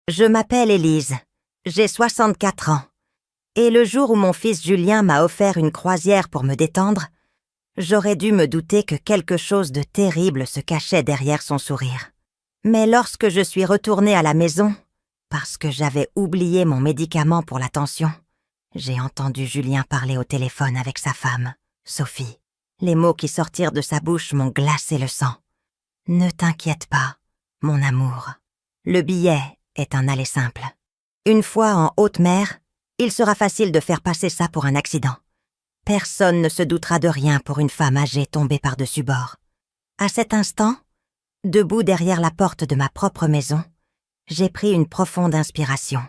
Je m'appelle Élise, j'ai 64 ans, et le jour où mon fils Julien m'a offert une croisière pour me détendre, j'aurais dû me douter que quelque chose de terrible se cachait derrière son sourire. Mais lorsque je suis retournée à la maison, parce que j'avais oublié mon médicament pour la tension, j'ai entendu Julien parler au téléphone avec sa femme, Sophie. Les mots qui sortirent de sa bouche m'ont glacé le sang. « Ne t'inquiète pas, mon amour. Le billet est un aller simple. Une fois en haute mer, il sera facile de faire passer ça pour un accident. Personne ne se doutera de rien pour une femme âgée tombée par-dessus bord. » À cet instant, debout derrière la porte de ma propre maison, j'ai pris une profonde inspiration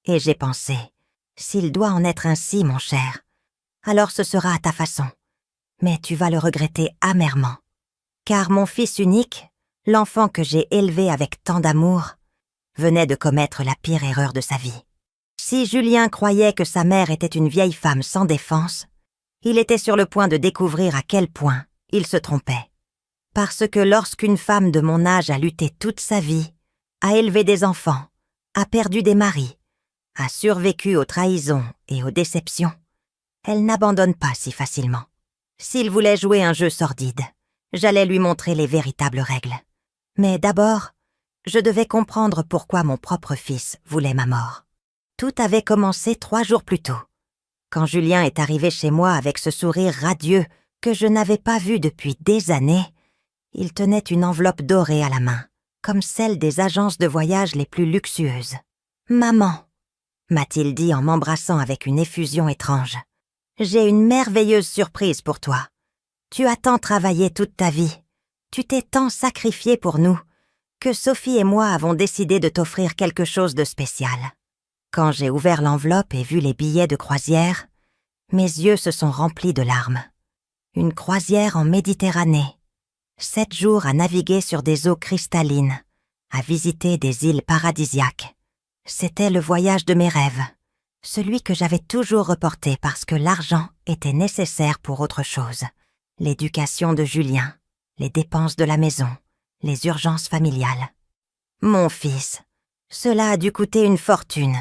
et j'ai pensé « S'il doit en être ainsi, mon cher, alors ce sera à ta façon. Mais tu vas le regretter amèrement. Car mon fils unique, l'enfant que j'ai élevé avec tant d'amour, venait de commettre la pire erreur de sa vie. Si Julien croyait que sa mère était une vieille femme sans défense, il était sur le point de découvrir à quel point il se trompait. Parce que lorsqu'une femme de mon âge a lutté toute sa vie, a élevé des enfants, a perdu des maris, a survécu aux trahisons et aux déceptions, elle n'abandonne pas si facilement. S'il voulait jouer un jeu sordide, j'allais lui montrer les véritables règles. Mais d'abord, je devais comprendre pourquoi mon propre fils voulait ma mort. Tout avait commencé 3 jours plus tôt, quand Julien est arrivé chez moi avec ce sourire radieux que je n'avais pas vu depuis des années. Il tenait une enveloppe dorée à la main, comme celle des agences de voyage les plus luxueuses. « Maman », m'a-t-il dit en m'embrassant avec une effusion étrange, « j'ai une merveilleuse surprise pour toi. Tu as tant travaillé toute ta vie, tu t'es tant sacrifié pour nous, que Sophie et moi avons décidé de t'offrir quelque chose de spécial. » Quand j'ai ouvert l'enveloppe et vu les billets de croisière, mes yeux se sont remplis de larmes. Une croisière en Méditerranée. 7 jours à naviguer sur des eaux cristallines, à visiter des îles paradisiaques. C'était le voyage de mes rêves, celui que j'avais toujours reporté parce que l'argent était nécessaire pour autre chose. L'éducation de Julien, les dépenses de la maison, les urgences familiales. Mon fils, cela a dû coûter une fortune,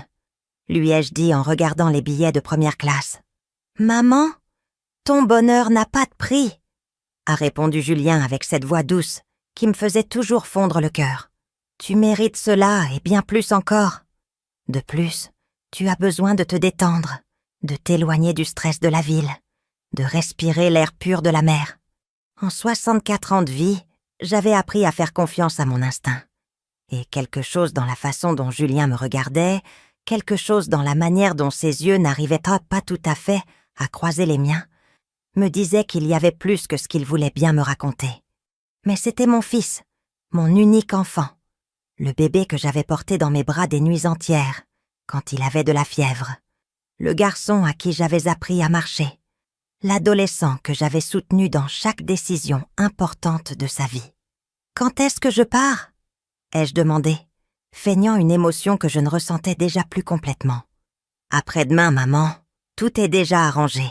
lui ai-je dit en regardant les billets de première classe. Maman, ton bonheur n'a pas de prix, a répondu Julien avec cette voix douce qui me faisait toujours fondre le cœur. Tu mérites cela et bien plus encore. De plus, tu as besoin de te détendre, de t'éloigner du stress de la ville, de respirer l'air pur de la mer. En 64 ans de vie, j'avais appris à faire confiance à mon instinct. Et quelque chose dans la façon dont Julien me regardait, quelque chose dans la manière dont ses yeux n'arrivaient pas tout à fait à croiser les miens, me disait qu'il y avait plus que ce qu'il voulait bien me raconter. Mais c'était mon fils, mon unique enfant, le bébé que j'avais porté dans mes bras des nuits entières, quand il avait de la fièvre, le garçon à qui j'avais appris à marcher, l'adolescent que j'avais soutenu dans chaque décision importante de sa vie. « Quand est-ce que je pars ?» ai-je demandé, feignant une émotion que je ne ressentais déjà plus complètement. « Après-demain, maman, tout est déjà arrangé.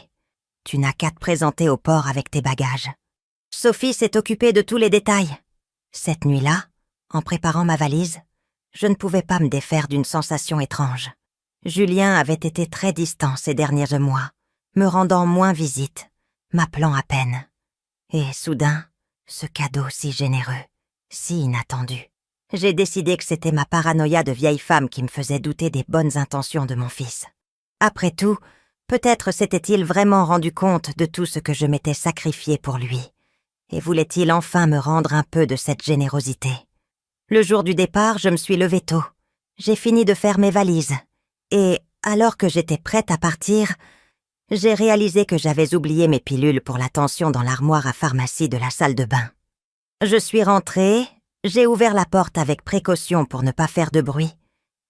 Tu n'as qu'à te présenter au port avec tes bagages. » Sophie s'est occupée de tous les détails. Cette nuit-là, en préparant ma valise, je ne pouvais pas me défaire d'une sensation étrange. Julien avait été très distant ces derniers mois, me rendant moins visite, m'appelant à peine. Et soudain, ce cadeau si généreux, si inattendu. J'ai décidé que c'était ma paranoïa de vieille femme qui me faisait douter des bonnes intentions de mon fils. Après tout, peut-être s'était-il vraiment rendu compte de tout ce que je m'étais sacrifié pour lui, et voulait-il enfin me rendre un peu de cette générosité. Le jour du départ, je me suis levée tôt. J'ai fini de faire mes valises, et alors que j'étais prête à partir, j'ai réalisé que j'avais oublié mes pilules pour la tension dans l'armoire à pharmacie de la salle de bain. Je suis rentrée, j'ai ouvert la porte avec précaution pour ne pas faire de bruit,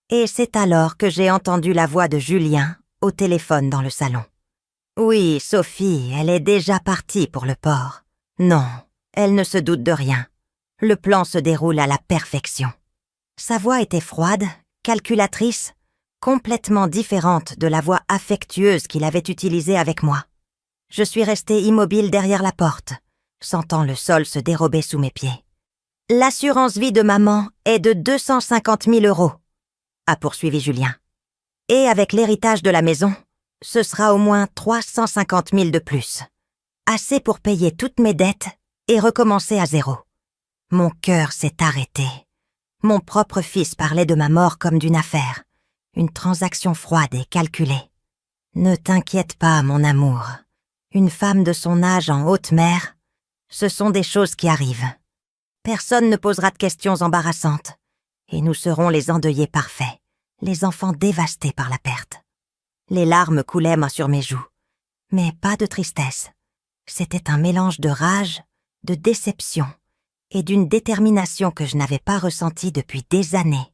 et c'est alors que j'ai entendu la voix de Julien au téléphone dans le salon. Oui, Sophie, elle est déjà partie pour le port. Non, elle ne se doute de rien. Le plan se déroule à la perfection. Sa voix était froide, calculatrice, complètement différente de la voix affectueuse qu'il avait utilisée avec moi. Je suis restée immobile derrière la porte, sentant le sol se dérober sous mes pieds. « L'assurance vie de maman est de 250 000 €. a poursuivi Julien. Et avec l'héritage de la maison, ce sera au moins 350 000 de plus. Assez pour payer toutes mes dettes et recommencer à zéro. Mon cœur s'est arrêté. Mon propre fils parlait de ma mort comme d'une affaire, une transaction froide et calculée. Ne t'inquiète pas, mon amour. Une femme de son âge en haute mer, ce sont des choses qui arrivent. Personne ne posera de questions embarrassantes, et nous serons les endeuillés parfaits, les enfants dévastés par la perte. Les larmes coulaient sur mes joues, mais pas de tristesse. C'était un mélange de rage, de déception et d'une détermination que je n'avais pas ressentie depuis des années.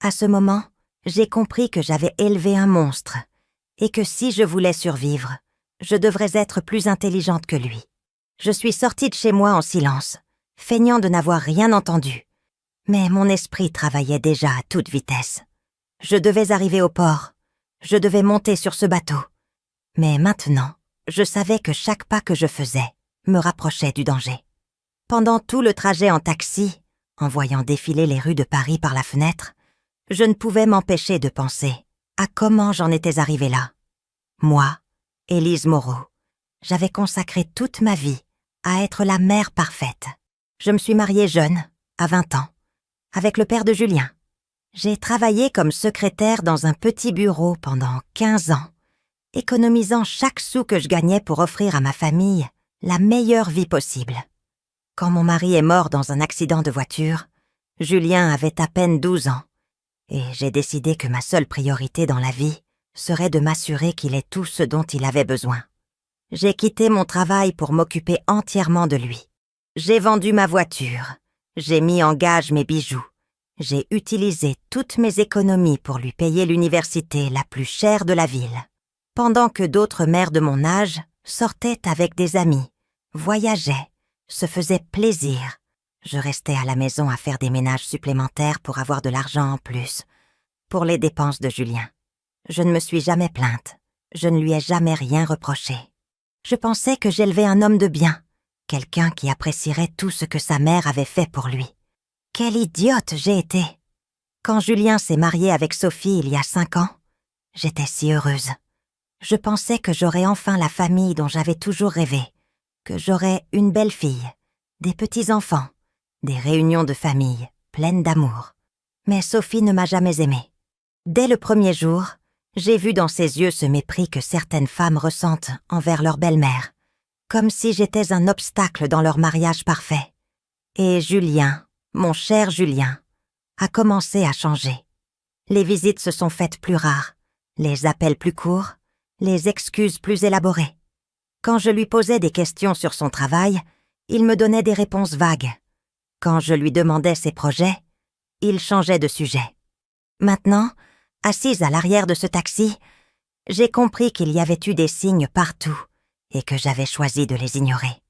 À ce moment, j'ai compris que j'avais élevé un monstre et que si je voulais survivre, je devrais être plus intelligente que lui. Je suis sortie de chez moi en silence, feignant de n'avoir rien entendu. Mais mon esprit travaillait déjà à toute vitesse. Je devais arriver au port. Je devais monter sur ce bateau. Mais maintenant, je savais que chaque pas que je faisais me rapprochait du danger. Pendant tout le trajet en taxi, en voyant défiler les rues de Paris par la fenêtre, je ne pouvais m'empêcher de penser à comment j'en étais arrivée là. Moi, Élise Moreau, j'avais consacré toute ma vie à être la mère parfaite. Je me suis mariée jeune, à 20 ans, avec le père de Julien. J'ai travaillé comme secrétaire dans un petit bureau pendant 15 ans, économisant chaque sou que je gagnais pour offrir à ma famille la meilleure vie possible. Quand mon mari est mort dans un accident de voiture, Julien avait à peine 12 ans, et j'ai décidé que ma seule priorité dans la vie serait de m'assurer qu'il ait tout ce dont il avait besoin. J'ai quitté mon travail pour m'occuper entièrement de lui. J'ai vendu ma voiture, j'ai mis en gage mes bijoux, j'ai utilisé toutes mes économies pour lui payer l'université la plus chère de la ville, pendant que d'autres mères de mon âge sortaient avec des amis, voyageaient, se faisaient plaisir. Je restais à la maison à faire des ménages supplémentaires pour avoir de l'argent en plus, pour les dépenses de Julien. Je ne me suis jamais plainte, je ne lui ai jamais rien reproché. Je pensais que j'élevais un homme de bien, quelqu'un qui apprécierait tout ce que sa mère avait fait pour lui. Quelle idiote j'ai été! Quand Julien s'est marié avec Sophie il y a 5 ans, j'étais si heureuse. Je pensais que j'aurais enfin la famille dont j'avais toujours rêvé, que j'aurais une belle fille, des petits-enfants, des réunions de famille pleines d'amour. Mais Sophie ne m'a jamais aimée. Dès le premier jour, j'ai vu dans ses yeux ce mépris que certaines femmes ressentent envers leur belle-mère, comme si j'étais un obstacle dans leur mariage parfait. Et Julien, mon cher Julien, a commencé à changer. Les visites se sont faites plus rares, les appels plus courts, les excuses plus élaborées. Quand je lui posais des questions sur son travail, il me donnait des réponses vagues. Quand je lui demandais ses projets, il changeait de sujet. Maintenant, assise à l'arrière de ce taxi, j'ai compris qu'il y avait eu des signes partout et que j'avais choisi de les ignorer.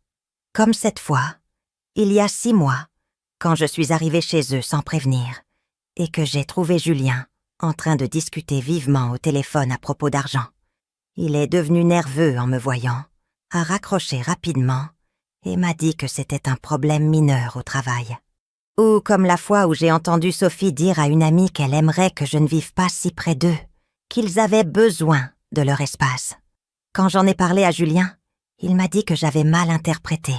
Comme cette fois, il y a 6 mois, quand je suis arrivée chez eux sans prévenir et que j'ai trouvé Julien en train de discuter vivement au téléphone à propos d'argent. Il est devenu nerveux en me voyant, a raccroché rapidement et m'a dit que c'était un problème mineur au travail. Ou comme la fois où j'ai entendu Sophie dire à une amie qu'elle aimerait que je ne vive pas si près d'eux, qu'ils avaient besoin de leur espace. Quand j'en ai parlé à Julien, il m'a dit que j'avais mal interprété,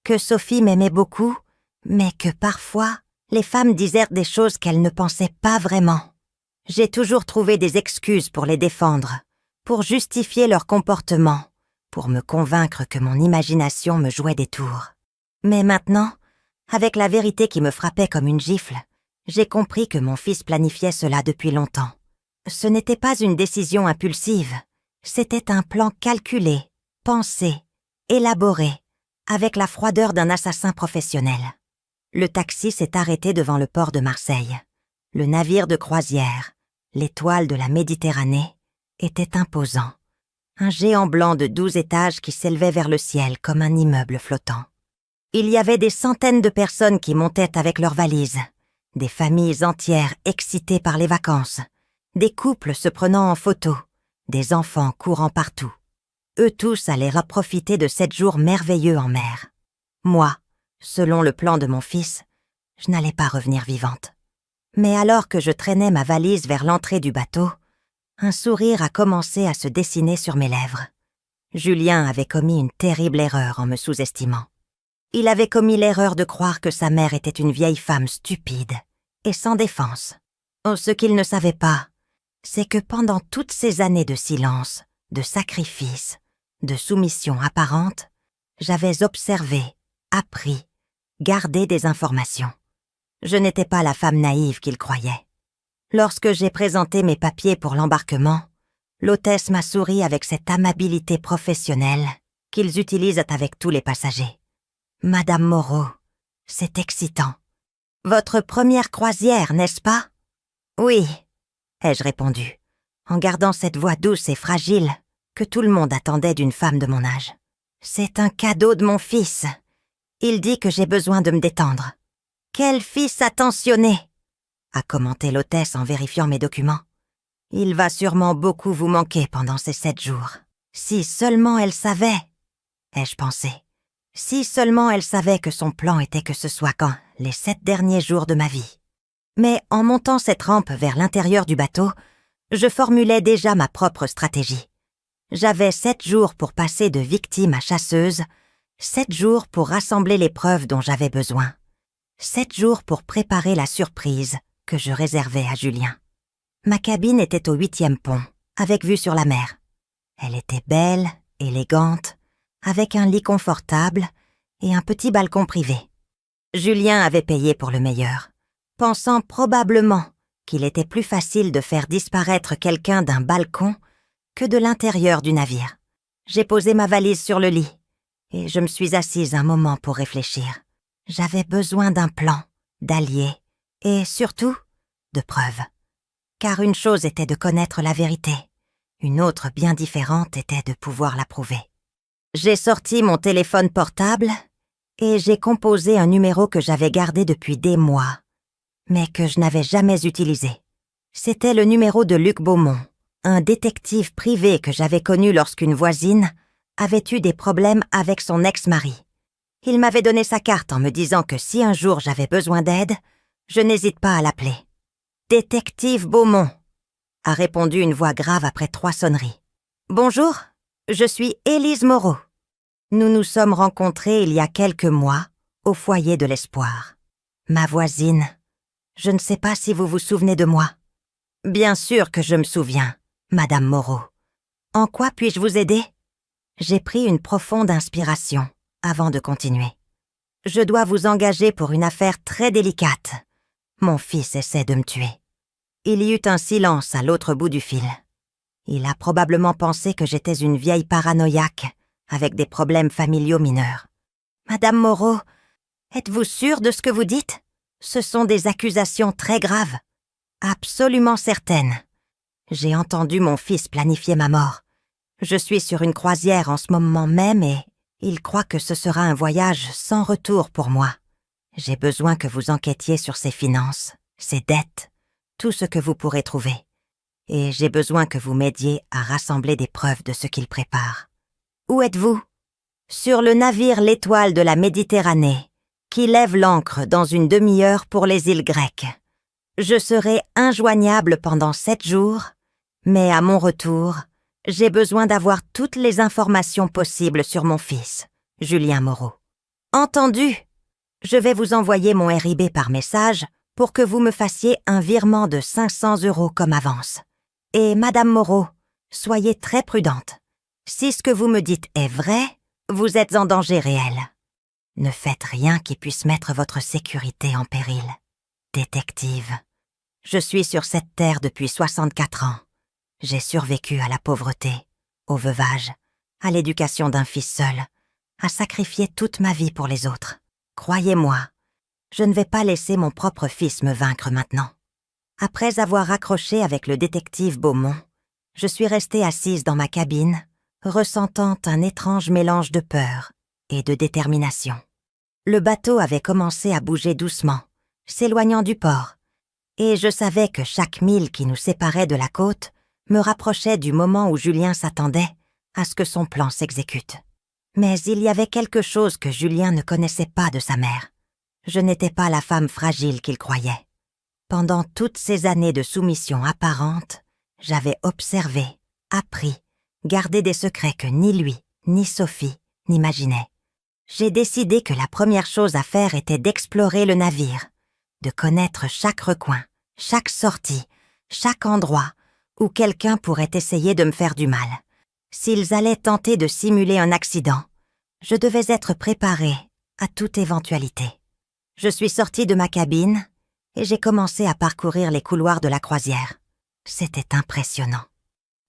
que Sophie m'aimait beaucoup, mais que parfois, les femmes disaient des choses qu'elles ne pensaient pas vraiment. J'ai toujours trouvé des excuses pour les défendre, pour justifier leur comportement, pour me convaincre que mon imagination me jouait des tours. Mais maintenant, avec la vérité qui me frappait comme une gifle, j'ai compris que mon fils planifiait cela depuis longtemps. Ce n'était pas une décision impulsive, c'était un plan calculé, pensé, élaboré, avec la froideur d'un assassin professionnel. Le taxi s'est arrêté devant le port de Marseille. Le navire de croisière, l'étoile de la Méditerranée, était imposant. Un géant blanc de 12 étages qui s'élevait vers le ciel comme un immeuble flottant. Il y avait des centaines de personnes qui montaient avec leurs valises, des familles entières excitées par les vacances, des couples se prenant en photo, des enfants courant partout. Eux tous allaient profiter de 7 jours merveilleux en mer. Moi, selon le plan de mon fils, je n'allais pas revenir vivante. Mais alors que je traînais ma valise vers l'entrée du bateau, un sourire a commencé à se dessiner sur mes lèvres. Julien avait commis une terrible erreur en me sous-estimant. Il avait commis l'erreur de croire que sa mère était une vieille femme stupide et sans défense. Oh, ce qu'il ne savait pas, c'est que pendant toutes ces années de silence, de sacrifice, de soumission apparente, j'avais observé, appris, gardé des informations. Je n'étais pas la femme naïve qu'il croyait. Lorsque j'ai présenté mes papiers pour l'embarquement, l'hôtesse m'a souri avec cette amabilité professionnelle qu'ils utilisent avec tous les passagers. « Madame Moreau, c'est excitant. Votre première croisière, n'est-ce pas ?»« Oui, » ai-je répondu, en gardant cette voix douce et fragile que tout le monde attendait d'une femme de mon âge. « C'est un cadeau de mon fils. Il dit que j'ai besoin de me détendre. »« Quel fils attentionné !» a commenté l'hôtesse en vérifiant mes documents. « Il va sûrement beaucoup vous manquer pendant ces 7 jours. Si seulement elle savait, ai-je pensé. Si seulement elle savait que son plan était que ce soit quand les 7 derniers jours de ma vie. Mais en montant cette rampe vers l'intérieur du bateau, je formulais déjà ma propre stratégie. J'avais 7 jours pour passer de victime à chasseuse, 7 jours pour rassembler les preuves dont j'avais besoin, 7 jours pour préparer la surprise que je réservais à Julien. Ma cabine était au 8e pont, avec vue sur la mer. Elle était belle, élégante, avec un lit confortable et un petit balcon privé. Julien avait payé pour le meilleur, pensant probablement qu'il était plus facile de faire disparaître quelqu'un d'un balcon que de l'intérieur du navire. J'ai posé ma valise sur le lit et je me suis assise un moment pour réfléchir. J'avais besoin d'un plan, d'alliés et surtout de preuves. Car une chose était de connaître la vérité, une autre bien différente était de pouvoir la prouver. J'ai sorti mon téléphone portable et j'ai composé un numéro que j'avais gardé depuis des mois, mais que je n'avais jamais utilisé. C'était le numéro de Luc Beaumont, un détective privé que j'avais connu lorsqu'une voisine avait eu des problèmes avec son ex-mari. Il m'avait donné sa carte en me disant que si un jour j'avais besoin d'aide, je n'hésite pas à l'appeler. « Détective Beaumont », a répondu une voix grave après 3 sonneries. « Bonjour, je suis Élise Moreau. Nous nous sommes rencontrés il y a quelques mois au foyer de l'Espoir. Ma voisine, je ne sais pas si vous vous souvenez de moi. »« Bien sûr que je me souviens, Madame Moreau. En quoi puis-je vous aider ?» J'ai pris une profonde inspiration avant de continuer. « Je dois vous engager pour une affaire très délicate. Mon fils essaie de me tuer. » Il y eut un silence à l'autre bout du fil. Il a probablement pensé que j'étais une vieille paranoïaque avec des problèmes familiaux mineurs. « Madame Moreau, êtes-vous sûre de ce que vous dites ? Ce sont des accusations très graves. »« Absolument certaine. J'ai entendu mon fils planifier ma mort. Je suis sur une croisière en ce moment même et il croit que ce sera un voyage sans retour pour moi. J'ai besoin que vous enquêtiez sur ses finances, ses dettes, tout ce que vous pourrez trouver. Et j'ai besoin que vous m'aidiez à rassembler des preuves de ce qu'il prépare. Où êtes-vous ? Sur le navire l'Étoile de la Méditerranée, qui lève l'ancre dans une demi-heure pour les îles grecques. Je serai injoignable pendant 7 jours, mais à mon retour, j'ai besoin d'avoir toutes les informations possibles sur mon fils, Julien Moreau. Entendu. Je vais vous envoyer mon RIB par message pour que vous me fassiez un virement de 500 € comme avance. Et Madame Moreau, soyez très prudente. Si ce que vous me dites est vrai, vous êtes en danger réel. Ne faites rien qui puisse mettre votre sécurité en péril. Détective, je suis sur cette terre depuis 64 ans. J'ai survécu à la pauvreté, au veuvage, à l'éducation d'un fils seul, à sacrifier toute ma vie pour les autres. Croyez-moi, je ne vais pas laisser mon propre fils me vaincre maintenant. Après avoir raccroché avec le détective Beaumont, je suis restée assise dans ma cabine, ressentant un étrange mélange de peur et de détermination. Le bateau avait commencé à bouger doucement, s'éloignant du port, et je savais que chaque mille qui nous séparait de la côte me rapprochait du moment où Julien s'attendait à ce que son plan s'exécute. Mais il y avait quelque chose que Julien ne connaissait pas de sa mère. Je n'étais pas la femme fragile qu'il croyait. Pendant toutes ces années de soumission apparente, j'avais observé, appris, gardé des secrets que ni lui, ni Sophie n'imaginaient. J'ai décidé que la première chose à faire était d'explorer le navire, de connaître chaque recoin, chaque sortie, chaque endroit où quelqu'un pourrait essayer de me faire du mal. S'ils allaient tenter de simuler un accident, je devais être préparée à toute éventualité. Je suis sortie de ma cabine et j'ai commencé à parcourir les couloirs de la croisière. C'était impressionnant.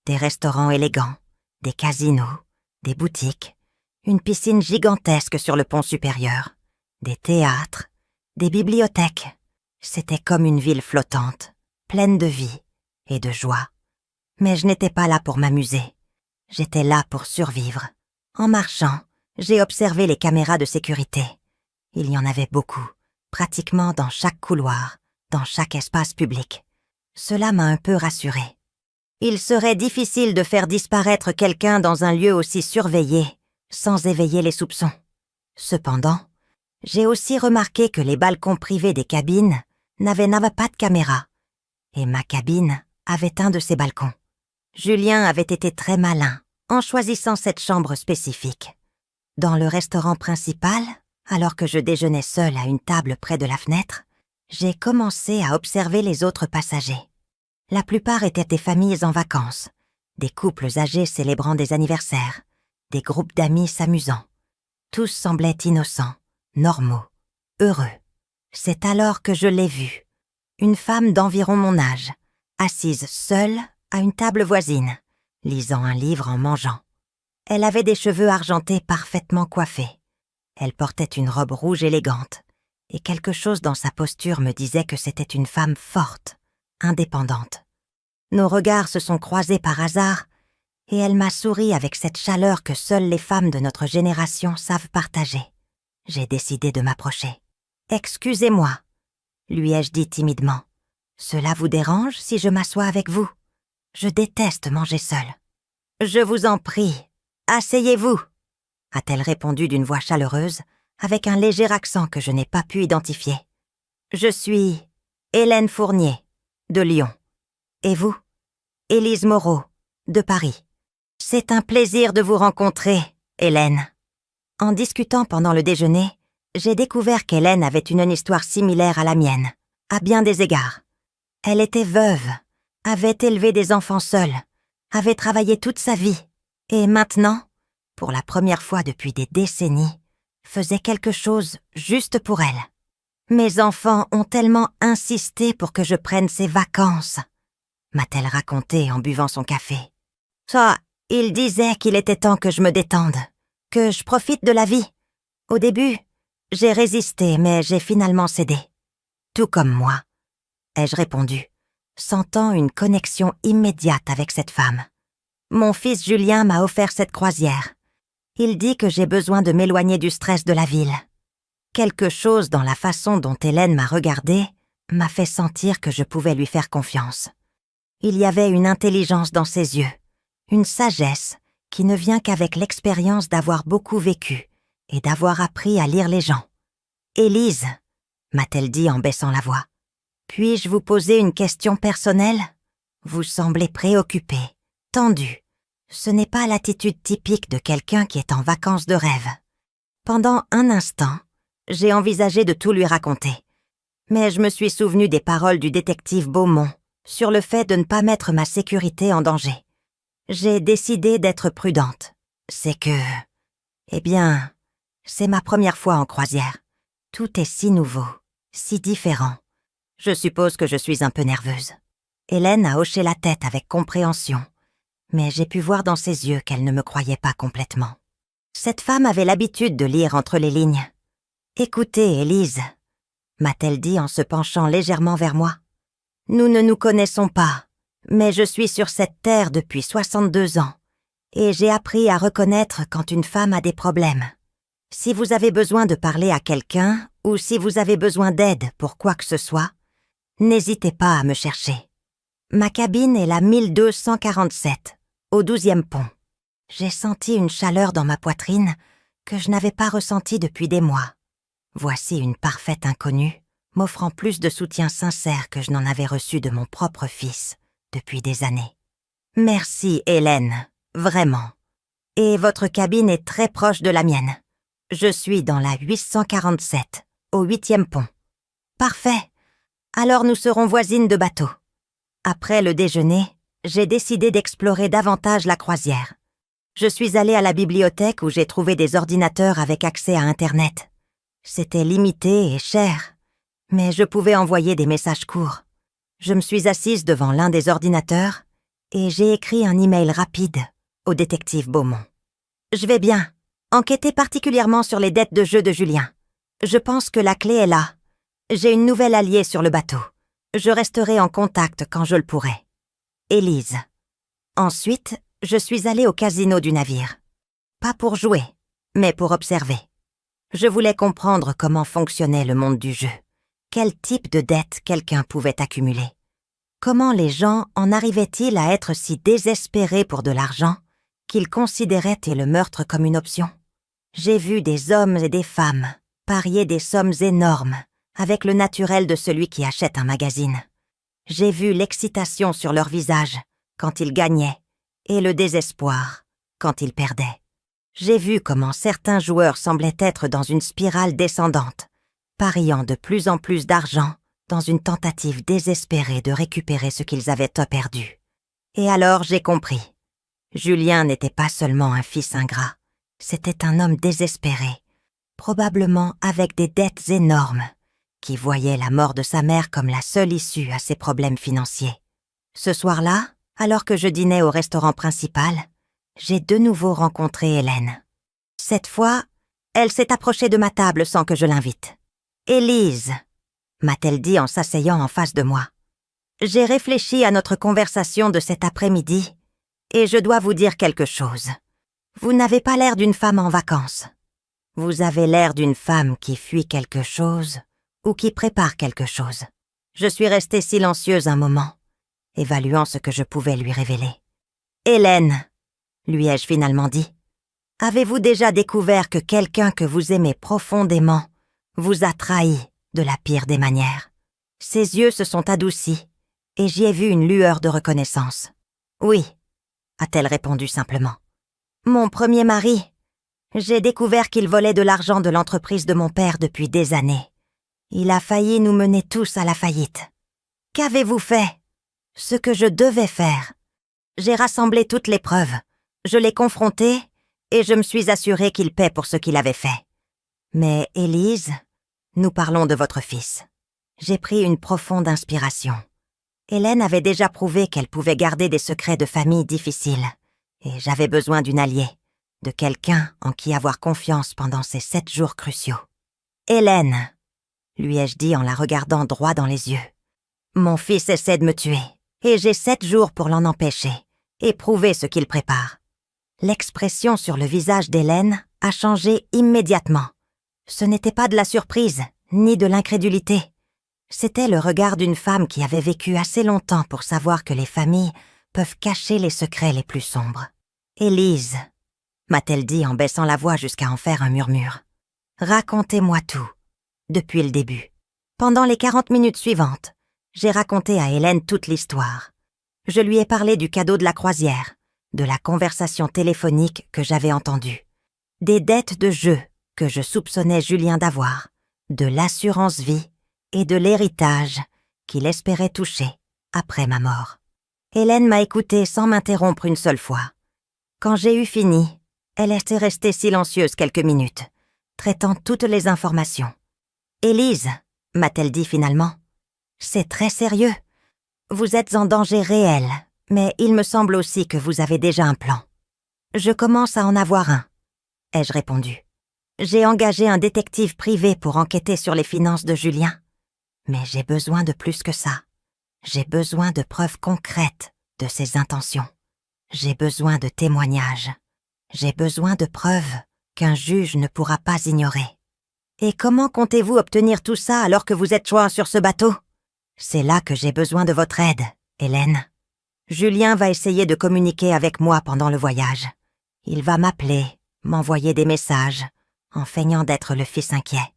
Des restaurants élégants, des casinos, des boutiques, une piscine gigantesque sur le pont supérieur, des théâtres, des bibliothèques. C'était comme une ville flottante, pleine de vie et de joie. Mais je n'étais pas là pour m'amuser. J'étais là pour survivre. En marchant, j'ai observé les caméras de sécurité. Il y en avait beaucoup, pratiquement dans chaque couloir, dans chaque espace public. Cela m'a un peu rassurée. Il serait difficile de faire disparaître quelqu'un dans un lieu aussi surveillé, sans éveiller les soupçons. Cependant, j'ai aussi remarqué que les balcons privés des cabines n'avaient pas de caméra, et ma cabine avait un de ces balcons. Julien avait été très malin en choisissant cette chambre spécifique. Dans le restaurant principal, alors que je déjeunais seule à une table près de la fenêtre, j'ai commencé à observer les autres passagers. La plupart étaient des familles en vacances, des couples âgés célébrant des anniversaires, des groupes d'amis s'amusant. Tous semblaient innocents, normaux, heureux. C'est alors que je l'ai vue, une femme d'environ mon âge, assise seule à une table voisine, lisant un livre en mangeant. Elle avait des cheveux argentés parfaitement coiffés. Elle portait une robe rouge élégante, et quelque chose dans sa posture me disait que c'était une femme forte, indépendante. Nos regards se sont croisés par hasard, et elle m'a souri avec cette chaleur que seules les femmes de notre génération savent partager. J'ai décidé de m'approcher. « Excusez-moi », lui ai-je dit timidement. « Cela vous dérange si je m'assois avec vous? Je déteste manger seule. »« Je vous en prie, asseyez-vous », a-t-elle répondu d'une voix chaleureuse, avec un léger accent que je n'ai pas pu identifier. « Je suis Hélène Fournier, de Lyon. Et vous? Élise Moreau, de Paris. C'est un plaisir de vous rencontrer, Hélène. » En discutant pendant le déjeuner, j'ai découvert qu'Hélène avait une histoire similaire à la mienne, à bien des égards. Elle était veuve, avait élevé des enfants seuls, avait travaillé toute sa vie, et maintenant, pour la première fois depuis des décennies, faisait quelque chose juste pour elle. Mes enfants ont tellement insisté pour que je prenne ces vacances, m'a-t-elle raconté en buvant son café. Ça, ils disaient qu'il était temps que je me détende, que je profite de la vie. Au début, j'ai résisté, mais j'ai finalement cédé. Tout comme moi, ai-je répondu, sentant une connexion immédiate avec cette femme. Mon fils Julien m'a offert cette croisière. Il dit que j'ai besoin de m'éloigner du stress de la ville. Quelque chose dans la façon dont Hélène m'a regardée m'a fait sentir que je pouvais lui faire confiance. Il y avait une intelligence dans ses yeux, une sagesse qui ne vient qu'avec l'expérience d'avoir beaucoup vécu et d'avoir appris à lire les gens. « Élise », m'a-t-elle dit en baissant la voix, « puis-je vous poser une question personnelle? Vous semblez préoccupée, tendue. Ce n'est pas l'attitude typique de quelqu'un qui est en vacances de rêve. » Pendant un instant, j'ai envisagé de tout lui raconter. Mais je me suis souvenu des paroles du détective Beaumont sur le fait de ne pas mettre ma sécurité en danger. J'ai décidé d'être prudente. C'est que... Eh bien, c'est ma première fois en croisière. Tout est si nouveau, si différent. Je suppose que je suis un peu nerveuse. Hélène a hoché la tête avec compréhension, mais j'ai pu voir dans ses yeux qu'elle ne me croyait pas complètement. Cette femme avait l'habitude de lire entre les lignes. « Écoutez, Élise, » m'a-t-elle dit en se penchant légèrement vers moi. « Nous ne nous connaissons pas, mais je suis sur cette terre depuis 62 ans, et j'ai appris à reconnaître quand une femme a des problèmes. Si vous avez besoin de parler à quelqu'un, ou si vous avez besoin d'aide pour quoi que ce soit, n'hésitez pas à me chercher. Ma cabine est la 1247, au 12e pont. » J'ai senti une chaleur dans ma poitrine que je n'avais pas ressentie depuis des mois. Voici une parfaite inconnue, m'offrant plus de soutien sincère que je n'en avais reçu de mon propre fils depuis des années. « Merci, Hélène, vraiment. Et votre cabine est très proche de la mienne. Je suis dans la 847, au 8e pont. »« Parfait. Alors nous serons voisines de bateau. » Après le déjeuner, j'ai décidé d'explorer davantage la croisière. Je suis allée à la bibliothèque où j'ai trouvé des ordinateurs avec accès à Internet. C'était limité et cher, mais je pouvais envoyer des messages courts. Je me suis assise devant l'un des ordinateurs et j'ai écrit un email rapide au détective Beaumont. « Je vais bien. Enquêtez particulièrement sur les dettes de jeu de Julien. Je pense que la clé est là. J'ai une nouvelle alliée sur le bateau. Je resterai en contact quand je le pourrai. Élise. » Ensuite, je suis allée au casino du navire. Pas pour jouer, mais pour observer. Je voulais comprendre comment fonctionnait le monde du jeu. Quel type de dettes quelqu'un pouvait accumuler. Comment les gens en arrivaient-ils à être si désespérés pour de l'argent qu'ils considéraient le meurtre comme une option? J'ai vu des hommes et des femmes parier des sommes énormes avec le naturel de celui qui achète un magazine. J'ai vu l'excitation sur leur visage quand ils gagnaient et le désespoir quand ils perdaient. J'ai vu comment certains joueurs semblaient être dans une spirale descendante, pariant de plus en plus d'argent dans une tentative désespérée de récupérer ce qu'ils avaient perdu. Et alors j'ai compris. Julien n'était pas seulement un fils ingrat, c'était un homme désespéré, probablement avec des dettes énormes, qui voyait la mort de sa mère comme la seule issue à ses problèmes financiers. Ce soir-là, alors que je dînais au restaurant principal, j'ai de nouveau rencontré Hélène. Cette fois, elle s'est approchée de ma table sans que je l'invite. « Élise », m'a-t-elle dit en s'asseyant en face de moi. « J'ai réfléchi à notre conversation de cet après-midi et je dois vous dire quelque chose. Vous n'avez pas l'air d'une femme en vacances. Vous avez l'air d'une femme qui fuit quelque chose ou qui prépare quelque chose. » Je suis restée silencieuse un moment, évaluant ce que je pouvais lui révéler. « Hélène », lui ai-je finalement dit, « avez-vous déjà découvert que quelqu'un que vous aimez profondément vous a trahi de la pire des manières ?» Ses yeux se sont adoucis et j'y ai vu une lueur de reconnaissance. « Oui », a-t-elle répondu simplement. « Mon premier mari. J'ai découvert qu'il volait de l'argent de l'entreprise de mon père depuis des années. Il a failli nous mener tous à la faillite. Qu'avez-vous fait ? Ce que je devais faire. J'ai rassemblé toutes les preuves. Je l'ai confronté et je me suis assurée qu'il paie pour ce qu'il avait fait. Mais Élise, nous parlons de votre fils. » J'ai pris une profonde inspiration. Hélène avait déjà prouvé qu'elle pouvait garder des secrets de famille difficiles, et j'avais besoin d'une alliée, de quelqu'un en qui avoir confiance pendant ces 7 jours cruciaux. « Hélène », lui ai-je dit en la regardant droit dans les yeux, « mon fils essaie de me tuer, et j'ai 7 jours pour l'en empêcher, et prouver ce qu'il prépare. » L'expression sur le visage d'Hélène a changé immédiatement. Ce n'était pas de la surprise, ni de l'incrédulité. C'était le regard d'une femme qui avait vécu assez longtemps pour savoir que les familles peuvent cacher les secrets les plus sombres. « Élise », m'a-t-elle dit en baissant la voix jusqu'à en faire un murmure, « racontez-moi tout, depuis le début. » Pendant les 40 minutes suivantes, j'ai raconté à Hélène toute l'histoire. Je lui ai parlé du cadeau de la croisière, de la conversation téléphonique que j'avais entendue, des dettes de jeu que je soupçonnais Julien d'avoir, de l'assurance vie et de l'héritage qu'il espérait toucher après ma mort. Hélène m'a écoutée sans m'interrompre une seule fois. Quand j'ai eu fini, elle était restée silencieuse quelques minutes, traitant toutes les informations. « Élise », m'a-t-elle dit finalement, « c'est très sérieux. Vous êtes en danger réel, mais il me semble aussi que vous avez déjà un plan. »« Je commence à en avoir un », ai-je répondu. « J'ai engagé un détective privé pour enquêter sur les finances de Julien. Mais j'ai besoin de plus que ça. J'ai besoin de preuves concrètes de ses intentions. J'ai besoin de témoignages. J'ai besoin de preuves qu'un juge ne pourra pas ignorer. Et comment comptez-vous obtenir tout ça alors que vous êtes joint sur ce bateau ? C'est là que j'ai besoin de votre aide, Hélène. Julien va essayer de communiquer avec moi pendant le voyage. Il va m'appeler, m'envoyer des messages, en feignant d'être le fils inquiet.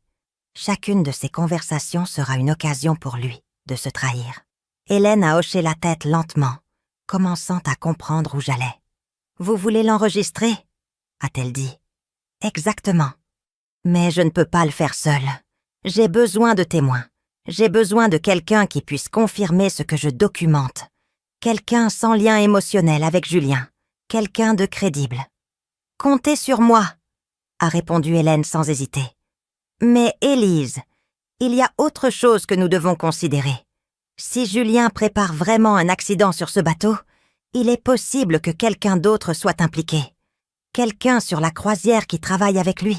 Chacune de ces conversations sera une occasion pour lui de se trahir. Hélène a hoché la tête lentement, commençant à comprendre où j'allais. « Vous voulez l'enregistrer » a-t-elle dit. « Exactement. Mais je ne peux pas le faire seule. J'ai besoin de témoins. J'ai besoin de quelqu'un qui puisse confirmer ce que je documente. Quelqu'un sans lien émotionnel avec Julien. Quelqu'un de crédible. »« Comptez sur moi » a répondu Hélène sans hésiter. « Mais Élise, il y a autre chose que nous devons considérer. Si Julien prépare vraiment un accident sur ce bateau, il est possible que quelqu'un d'autre soit impliqué. Quelqu'un sur la croisière qui travaille avec lui.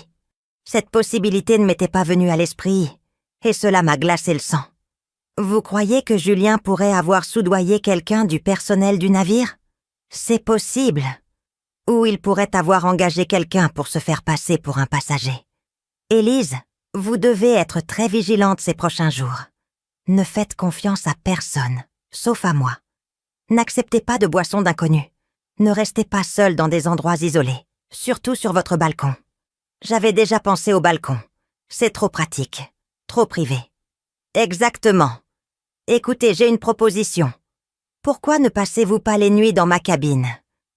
Cette possibilité ne m'était pas venue à l'esprit, et cela m'a glacé le sang. Vous croyez que Julien pourrait avoir soudoyé quelqu'un du personnel du navire? C'est possible. Ou il pourrait avoir engagé quelqu'un pour se faire passer pour un passager. Élise, vous devez être très vigilante ces prochains jours. Ne faites confiance à personne, sauf à moi. N'acceptez pas de boissons d'inconnus. Ne restez pas seul dans des endroits isolés, surtout sur votre balcon. J'avais déjà pensé au balcon. C'est trop pratique, trop privé. Exactement. Écoutez, j'ai une proposition. Pourquoi ne passez-vous pas les nuits dans ma cabine?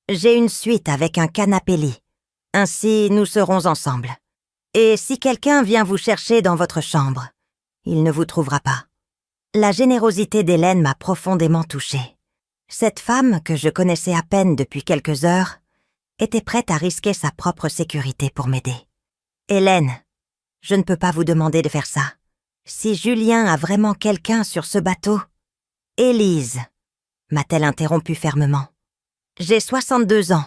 J'ai une suite avec un canapé-lit. Ainsi, nous serons ensemble. Et si quelqu'un vient vous chercher dans votre chambre, il ne vous trouvera pas. La générosité d'Hélène m'a profondément touchée. Cette femme, que je connaissais à peine depuis quelques heures, était prête à risquer sa propre sécurité pour m'aider. Hélène, je ne peux pas vous demander de faire ça. Si Julien a vraiment quelqu'un sur ce bateau... Élise, m'a-t-elle interrompu fermement. J'ai 62 ans.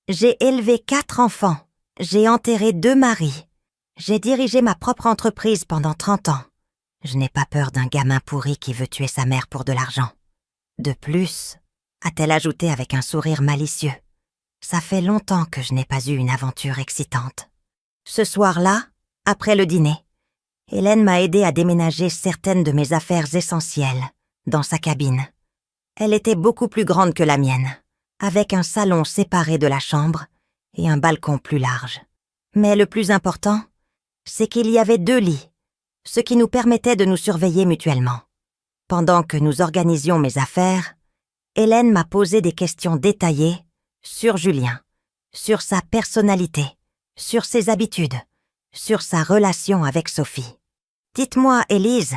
J'ai élevé 4 enfants. J'ai enterré 2 maris. J'ai dirigé ma propre entreprise pendant 30 ans. Je n'ai pas peur d'un gamin pourri qui veut tuer sa mère pour de l'argent. De plus, a-t-elle ajouté avec un sourire malicieux, ça fait longtemps que je n'ai pas eu une aventure excitante. Ce soir-là, après le dîner, Hélène m'a aidé à déménager certaines de mes affaires essentielles dans sa cabine. Elle était beaucoup plus grande que la mienne, avec un salon séparé de la chambre et un balcon plus large. Mais le plus important, c'est qu'il y avait 2 lits, ce qui nous permettait de nous surveiller mutuellement. Pendant que nous organisions mes affaires, Hélène m'a posé des questions détaillées sur Julien, sur sa personnalité, sur ses habitudes, sur sa relation avec Sophie. « Dites-moi, Élise,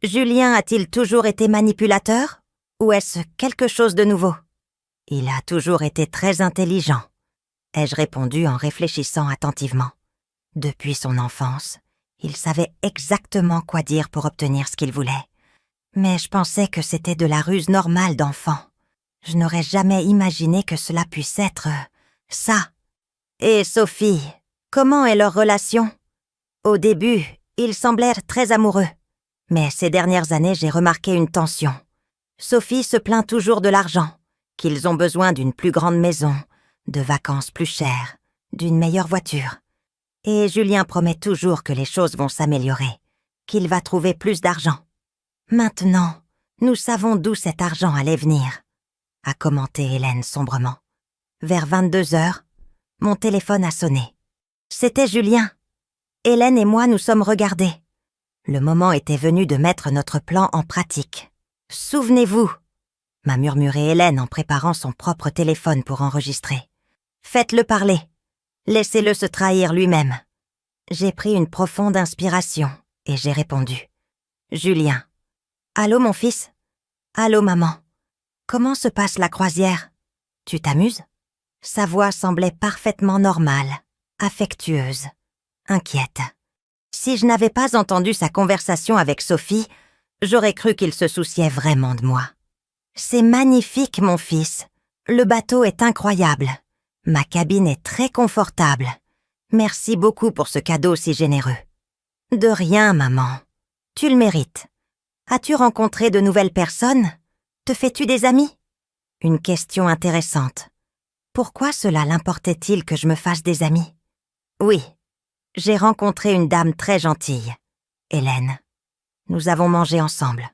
Julien a-t-il toujours été manipulateur ou est-ce quelque chose de nouveau? » « Il a toujours été très intelligent, » ai-je répondu en réfléchissant attentivement. Depuis son enfance, il savait exactement quoi dire pour obtenir ce qu'il voulait. Mais je pensais que c'était de la ruse normale d'enfant. Je n'aurais jamais imaginé que cela puisse être ça. Et Sophie, comment est leur relation? Au début, ils semblaient très amoureux. Mais ces dernières années, j'ai remarqué une tension. Sophie se plaint toujours de l'argent, qu'ils ont besoin d'une plus grande maison, de vacances plus chères, d'une meilleure voiture. Et Julien promet toujours que les choses vont s'améliorer, qu'il va trouver plus d'argent. Maintenant, nous savons d'où cet argent allait venir, a commenté Hélène sombrement. Vers 22 heures, mon téléphone a sonné. C'était Julien. Hélène et moi nous sommes regardés. Le moment était venu de mettre notre plan en pratique. « Souvenez-vous » m'a murmuré Hélène en préparant son propre téléphone pour enregistrer. « Faites-le parler. Laissez-le se trahir lui-même. » J'ai pris une profonde inspiration et j'ai répondu. « Julien. »« Allô, mon fils? Allô, maman. Comment se passe la croisière? Tu t'amuses ?» Sa voix semblait parfaitement normale, affectueuse, inquiète. Si je n'avais pas entendu sa conversation avec Sophie, j'aurais cru qu'il se souciait vraiment de moi. « C'est magnifique, mon fils. Le bateau est incroyable. Ma cabine est très confortable. Merci beaucoup pour ce cadeau si généreux. »« De rien, maman. Tu le mérites. As-tu rencontré de nouvelles personnes? Te fais-tu des amis? » Une question intéressante. Pourquoi cela l'importait-il que je me fasse des amis? Oui, j'ai rencontré une dame très gentille, Hélène. Nous avons mangé ensemble.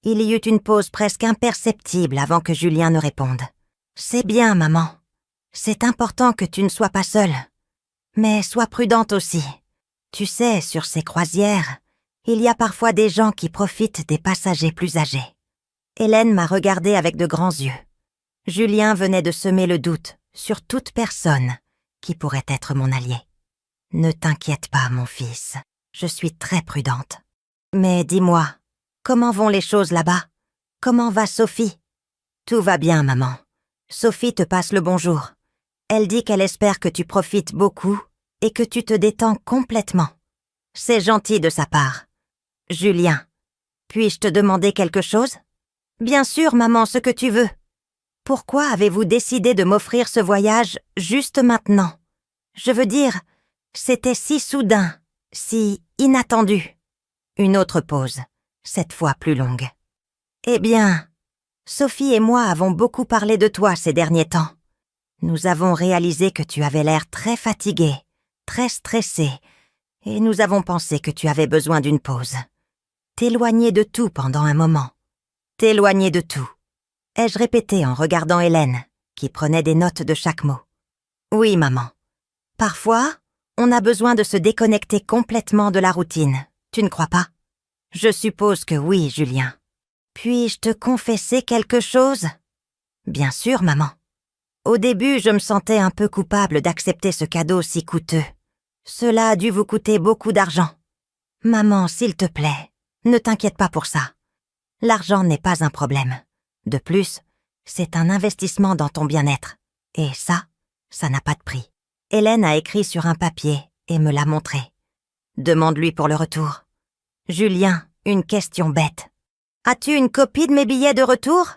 Il y eut une pause presque imperceptible avant que Julien ne réponde. « C'est bien, maman. C'est important que tu ne sois pas seule. Mais sois prudente aussi. Tu sais, sur ces croisières, il y a parfois des gens qui profitent des passagers plus âgés. » Hélène m'a regardée avec de grands yeux. Julien venait de semer le doute sur toute personne qui pourrait être mon allié. « Ne t'inquiète pas, mon fils, je suis très prudente. Mais dis-moi, comment vont les choses là-bas? Comment va Sophie? » « Tout va bien, maman. Sophie te passe le bonjour. Elle dit qu'elle espère que tu profites beaucoup et que tu te détends complètement. C'est gentil de sa part. Julien, puis-je te demander quelque chose? » « Bien sûr, maman, ce que tu veux. Pourquoi avez-vous décidé de m'offrir ce voyage juste maintenant? Je veux dire, c'était si soudain, si inattendu. » Une autre pause, cette fois plus longue. « Eh bien, Sophie et moi avons beaucoup parlé de toi ces derniers temps. Nous avons réalisé que tu avais l'air très fatigué, très stressé, et nous avons pensé que tu avais besoin d'une pause. T'éloigner de tout pendant un moment. T'éloigner de tout. » Ai-je répété en regardant Hélène, qui prenait des notes de chaque mot. « Oui, maman. Parfois, on a besoin de se déconnecter complètement de la routine, tu ne crois pas? » « Je suppose que oui, Julien. Puis-je te confesser quelque chose? » « Bien sûr, maman. Au début, je me sentais un peu coupable d'accepter ce cadeau si coûteux. Cela a dû vous coûter beaucoup d'argent. Maman, s'il te plaît, ne t'inquiète pas pour ça. L'argent n'est pas un problème. De plus, c'est un investissement dans ton bien-être. Et ça n'a pas de prix. » Hélène a écrit sur un papier et me l'a montré. « Demande-lui pour le retour. » « Julien, une question bête. As-tu une copie de mes billets de retour?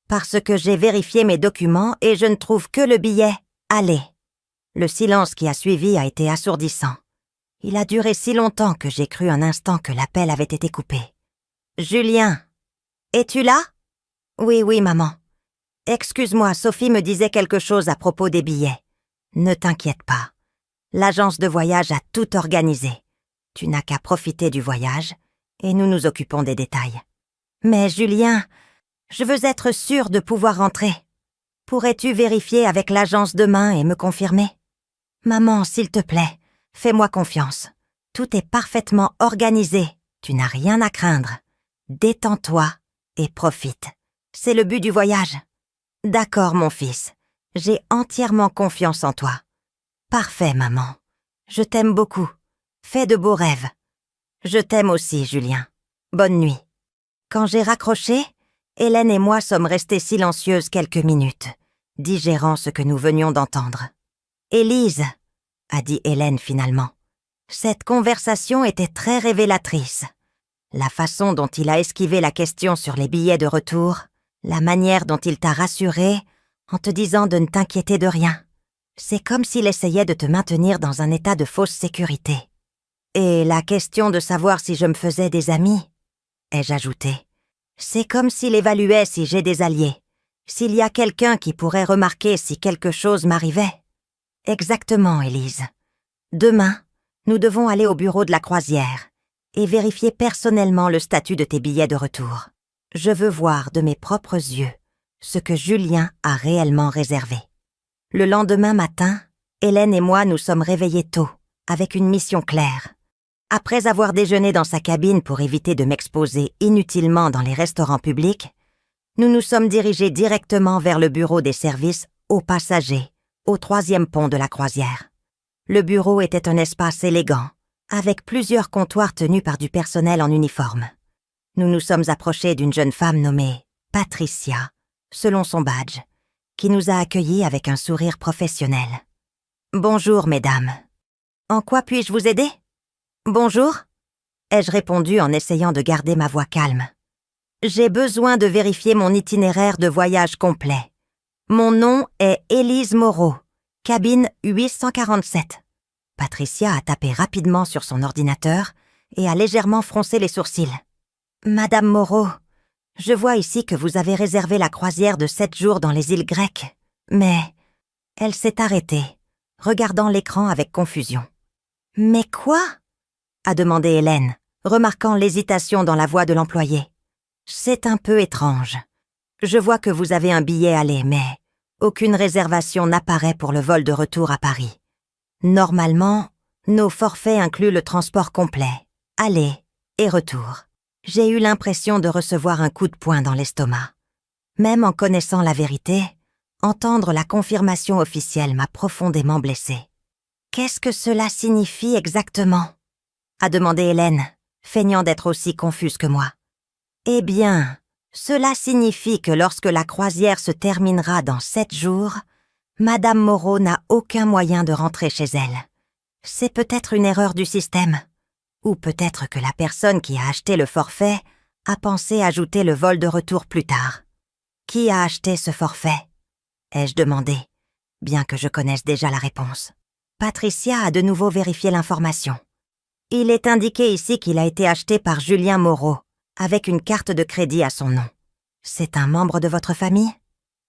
Parce que j'ai vérifié mes documents et je ne trouve que le billet « Aller ». Le silence qui a suivi a été assourdissant. Il a duré si longtemps que j'ai cru un instant que l'appel avait été coupé. « Julien, es-tu là? » « Oui, maman. Excuse-moi, Sophie me disait quelque chose à propos des billets. Ne t'inquiète pas. L'agence de voyage a tout organisé. Tu n'as qu'à profiter du voyage et nous nous occupons des détails. Mais Julien, je veux être sûre de pouvoir rentrer. Pourrais-tu vérifier avec l'agence demain et me confirmer? Maman, s'il te plaît, fais-moi confiance. Tout est parfaitement organisé. Tu n'as rien à craindre. Détends-toi et profite. C'est le but du voyage. » « D'accord, mon fils. J'ai entièrement confiance en toi. »« Parfait, maman. Je t'aime beaucoup. Fais de beaux rêves. »« Je t'aime aussi, Julien. Bonne nuit. » Quand j'ai raccroché, Hélène et moi sommes restées silencieuses quelques minutes, digérant ce que nous venions d'entendre. « Élise, » a dit Hélène finalement, « cette conversation était très révélatrice. La façon dont il a esquivé la question sur les billets de retour, la manière dont il t'a rassurée en te disant de ne t'inquiéter de rien. C'est comme s'il essayait de te maintenir dans un état de fausse sécurité. Et la question de savoir si je me faisais des amis, ai-je ajouté. C'est comme s'il évaluait si j'ai des alliés, s'il y a quelqu'un qui pourrait remarquer si quelque chose m'arrivait. Exactement, Élise. Demain, nous devons aller au bureau de la croisière et vérifier personnellement le statut de tes billets de retour. Je veux voir de mes propres yeux ce que Julien a réellement réservé. Le lendemain matin, Hélène et moi nous sommes réveillés tôt, avec une mission claire. Après avoir déjeuné dans sa cabine pour éviter de m'exposer inutilement dans les restaurants publics, nous nous sommes dirigés directement vers le bureau des services aux passagers, au 3e pont de la croisière. Le bureau était un espace élégant, avec plusieurs comptoirs tenus par du personnel en uniforme. Nous nous sommes approchés d'une jeune femme nommée Patricia, selon son badge, qui nous a accueillis avec un sourire professionnel. « Bonjour, mesdames. En quoi puis-je vous aider? »« Bonjour, » ai-je répondu en essayant de garder ma voix calme. « J'ai besoin de vérifier mon itinéraire de voyage complet. Mon nom est Élise Moreau, cabine 847. » Patricia a tapé rapidement sur son ordinateur et a légèrement froncé les sourcils. « Madame Moreau, je vois ici que vous avez réservé la croisière de 7 jours dans les îles grecques, mais... » Elle s'est arrêtée, regardant l'écran avec confusion. « Mais quoi ?» a demandé Hélène, remarquant l'hésitation dans la voix de l'employé. « C'est un peu étrange. Je vois que vous avez un billet aller, mais aucune réservation n'apparaît pour le vol de retour à Paris. Normalement, Nos forfaits incluent le transport complet, aller et retour. J'ai eu l'impression de recevoir un coup de poing dans l'estomac. Même en connaissant la vérité, entendre la confirmation officielle m'a profondément blessée. « Qu'est-ce que cela signifie exactement ?» a demandé Hélène, feignant d'être aussi confuse que moi. « Eh bien, cela signifie que lorsque la croisière se terminera dans 7 jours, Madame Moreau n'a aucun moyen de rentrer chez elle. C'est peut-être une erreur du système. Ou peut-être que la personne qui a acheté le forfait a pensé ajouter le vol de retour plus tard. Qui a acheté ce forfait ? Ai-je demandé, bien que je connaisse déjà la réponse. Patricia a de nouveau vérifié l'information. Il est indiqué ici qu'il a été acheté par Julien Moreau, avec une carte de crédit à son nom. C'est un membre de votre famille ?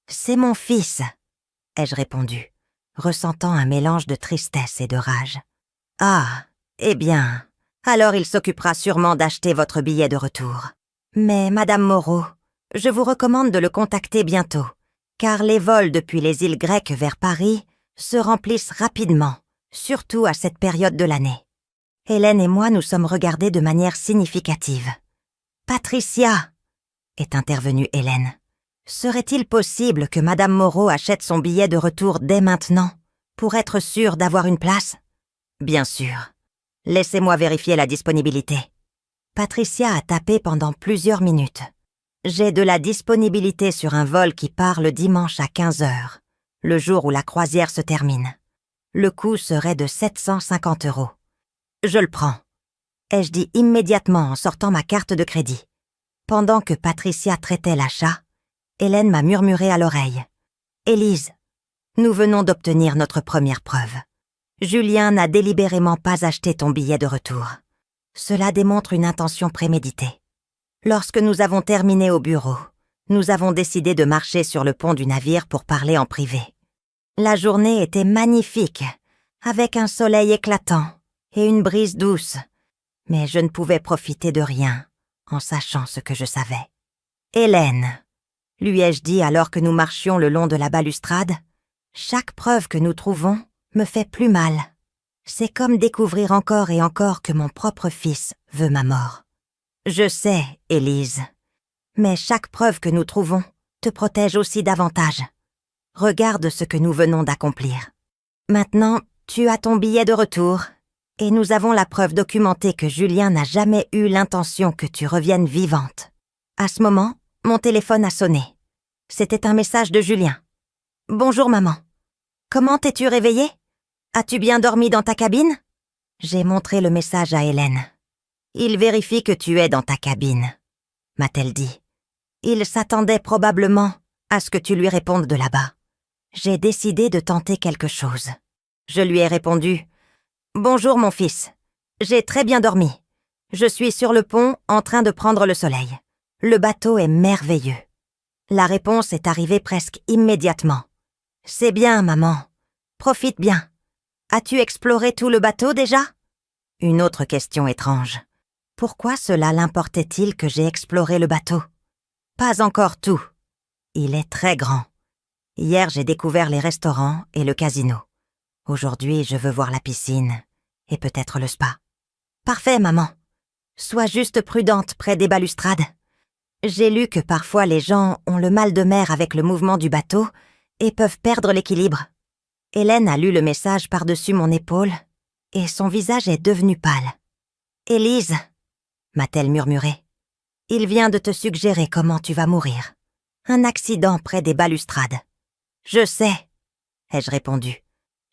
C'est mon fils, ai-je répondu, ressentant un mélange de tristesse et de rage. Ah, eh bien, alors il s'occupera sûrement d'acheter votre billet de retour. Mais Madame Moreau, je vous recommande de le contacter bientôt, car les vols depuis les îles grecques vers Paris se remplissent rapidement, surtout à cette période de l'année. Hélène et moi nous sommes regardés de manière significative. « Patricia !» est intervenue Hélène. « Serait-il possible que Madame Moreau achète son billet de retour dès maintenant, pour être sûre d'avoir une place ? » « Bien sûr. Laissez-moi vérifier la disponibilité. » Patricia a tapé pendant plusieurs minutes. « J'ai de la disponibilité sur un vol qui part le dimanche à 15 heures, le jour où la croisière se termine. Le coût serait de 750 €. Je le prends, ai-je dit immédiatement en sortant ma carte de crédit. Pendant que Patricia traitait l'achat, Hélène m'a murmuré à l'oreille. « Élise, nous venons d'obtenir notre première preuve. Julien n'a délibérément pas acheté ton billet de retour. Cela démontre une intention préméditée. Lorsque nous avons terminé au bureau, nous avons décidé de marcher sur le pont du navire pour parler en privé. La journée était magnifique, avec un soleil éclatant et une brise douce, mais je ne pouvais profiter de rien en sachant ce que je savais. « Hélène, lui ai-je dit alors que nous marchions le long de la balustrade, chaque preuve que nous trouvons me fait plus mal. C'est comme découvrir encore et encore que mon propre fils veut ma mort. Je sais, Élise, mais chaque preuve que nous trouvons te protège aussi davantage. Regarde ce que nous venons d'accomplir. Maintenant, tu as ton billet de retour, et nous avons la preuve documentée que Julien n'a jamais eu l'intention que tu reviennes vivante. » À ce moment, mon téléphone a sonné. C'était un message de Julien. « Bonjour maman. Comment t'es-tu réveillée ? As-tu bien dormi dans ta cabine ?» J'ai montré le message à Hélène. « Il vérifie que tu es dans ta cabine, » m'a-t-elle dit. « Il s'attendait probablement à ce que tu lui répondes de là-bas. » J'ai décidé de tenter quelque chose. Je lui ai répondu « Bonjour mon fils, j'ai très bien dormi. Je suis sur le pont en train de prendre le soleil. Le bateau est merveilleux. » La réponse est arrivée presque immédiatement. « C'est bien, maman. Profite bien. As-tu exploré tout le bateau déjà ?» Une autre question étrange. Pourquoi cela l'importait-il que j'ai exploré le bateau ? Pas encore tout. Il est très grand. Hier, j'ai découvert les restaurants et le casino. Aujourd'hui, je veux voir la piscine et peut-être le spa. Parfait, maman. Sois juste prudente près des balustrades. J'ai lu que parfois les gens ont le mal de mer avec le mouvement du bateau et peuvent perdre l'équilibre. Hélène a lu le message par-dessus mon épaule et son visage est devenu pâle. « Élise, » m'a-t-elle murmuré, « il vient de te suggérer comment tu vas mourir. Un accident près des balustrades. »« Je sais, » ai-je répondu,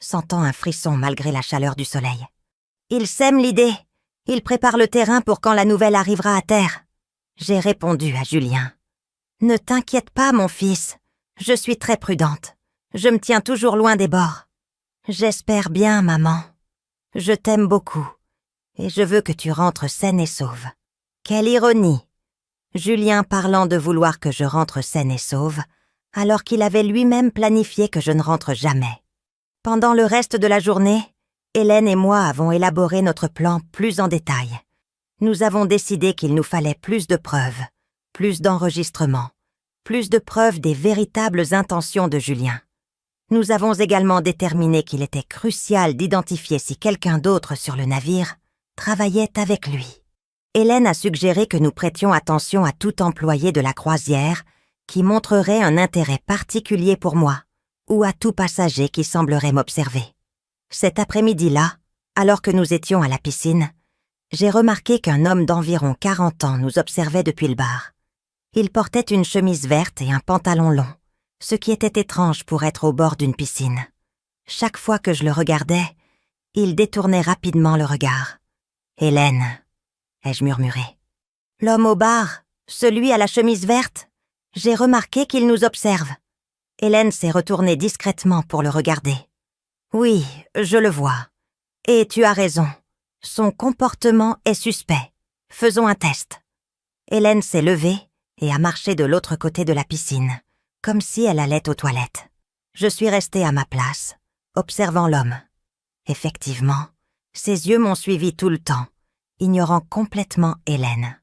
sentant un frisson malgré la chaleur du soleil. « Il sème l'idée. Il prépare le terrain pour quand la nouvelle arrivera à terre. » J'ai répondu à Julien. « Ne t'inquiète pas, mon fils. Je suis très prudente. Je me tiens toujours loin des bords. J'espère bien, maman. Je t'aime beaucoup, et je veux que tu rentres saine et sauve. » Quelle ironie! Julien parlant de vouloir que je rentre saine et sauve, alors qu'il avait lui-même planifié que je ne rentre jamais. Pendant le reste de la journée, Hélène et moi avons élaboré notre plan plus en détail. Nous avons décidé qu'il nous fallait plus de preuves, plus d'enregistrements, plus de preuves des véritables intentions de Julien. Nous avons également déterminé qu'il était crucial d'identifier si quelqu'un d'autre sur le navire travaillait avec lui. Hélène a suggéré que nous prêtions attention à tout employé de la croisière qui montrerait un intérêt particulier pour moi, ou à tout passager qui semblerait m'observer. Cet après-midi-là, alors que nous étions à la piscine, j'ai remarqué qu'un homme d'environ 40 ans nous observait depuis le bar. Il portait une chemise verte et un pantalon long, ce qui était étrange pour être au bord d'une piscine. Chaque fois que je le regardais, il détournait rapidement le regard. « Hélène », ai-je murmuré. « L'homme au bar, celui à la chemise verte, j'ai remarqué qu'il nous observe. » Hélène s'est retournée discrètement pour le regarder. « Oui, je le vois. Et tu as raison. Son comportement est suspect. Faisons un test. » Hélène s'est levée et a marché de l'autre côté de la piscine, comme si elle allait aux toilettes. Je suis restée à ma place, observant l'homme. Effectivement, ses yeux m'ont suivi tout le temps, ignorant complètement Hélène.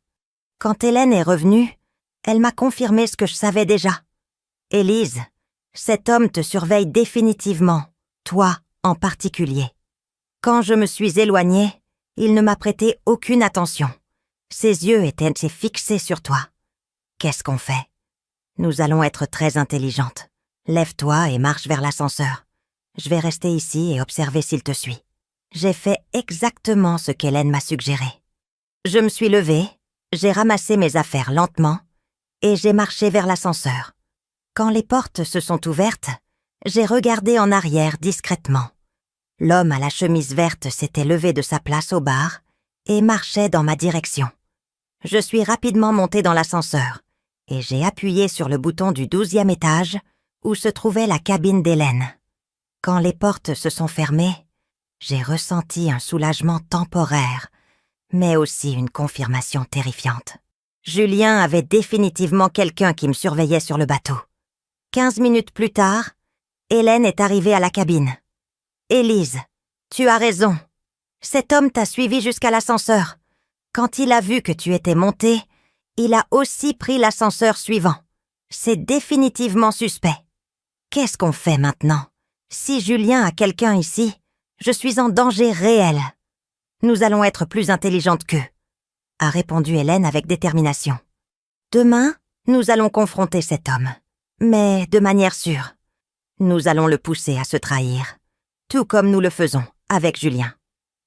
Quand Hélène est revenue, elle m'a confirmé ce que je savais déjà. « Élise, cet homme te surveille définitivement, toi en particulier. Quand je me suis éloignée, il ne m'a prêté aucune attention. Ses yeux étaient fixés sur toi. Qu'est-ce qu'on fait? Nous allons être très intelligentes. Lève-toi et marche vers l'ascenseur. Je vais rester ici et observer s'il te suit. » J'ai fait exactement ce qu'Hélène m'a suggéré. Je me suis levée, j'ai ramassé mes affaires lentement et j'ai marché vers l'ascenseur. Quand les portes se sont ouvertes, j'ai regardé en arrière discrètement. L'homme à la chemise verte s'était levé de sa place au bar et marchait dans ma direction. Je suis rapidement montée dans l'ascenseur et j'ai appuyé sur le bouton du 12e étage où se trouvait la cabine d'Hélène. Quand les portes se sont fermées, j'ai ressenti un soulagement temporaire, mais aussi une confirmation terrifiante. Julien avait définitivement quelqu'un qui me surveillait sur le bateau. 15 minutes plus tard, Hélène est arrivée à la cabine. « Élise, tu as raison. Cet homme t'a suivi jusqu'à l'ascenseur. Quand il a vu que tu étais montée, il a aussi pris l'ascenseur suivant. C'est définitivement suspect. Qu'est-ce qu'on fait maintenant? Si Julien a quelqu'un ici, je suis en danger réel. Nous allons être plus intelligentes qu'eux, » a répondu Hélène avec détermination. « Demain, nous allons confronter cet homme, mais de manière sûre. Nous allons le pousser à se trahir, tout comme nous le faisons avec Julien. »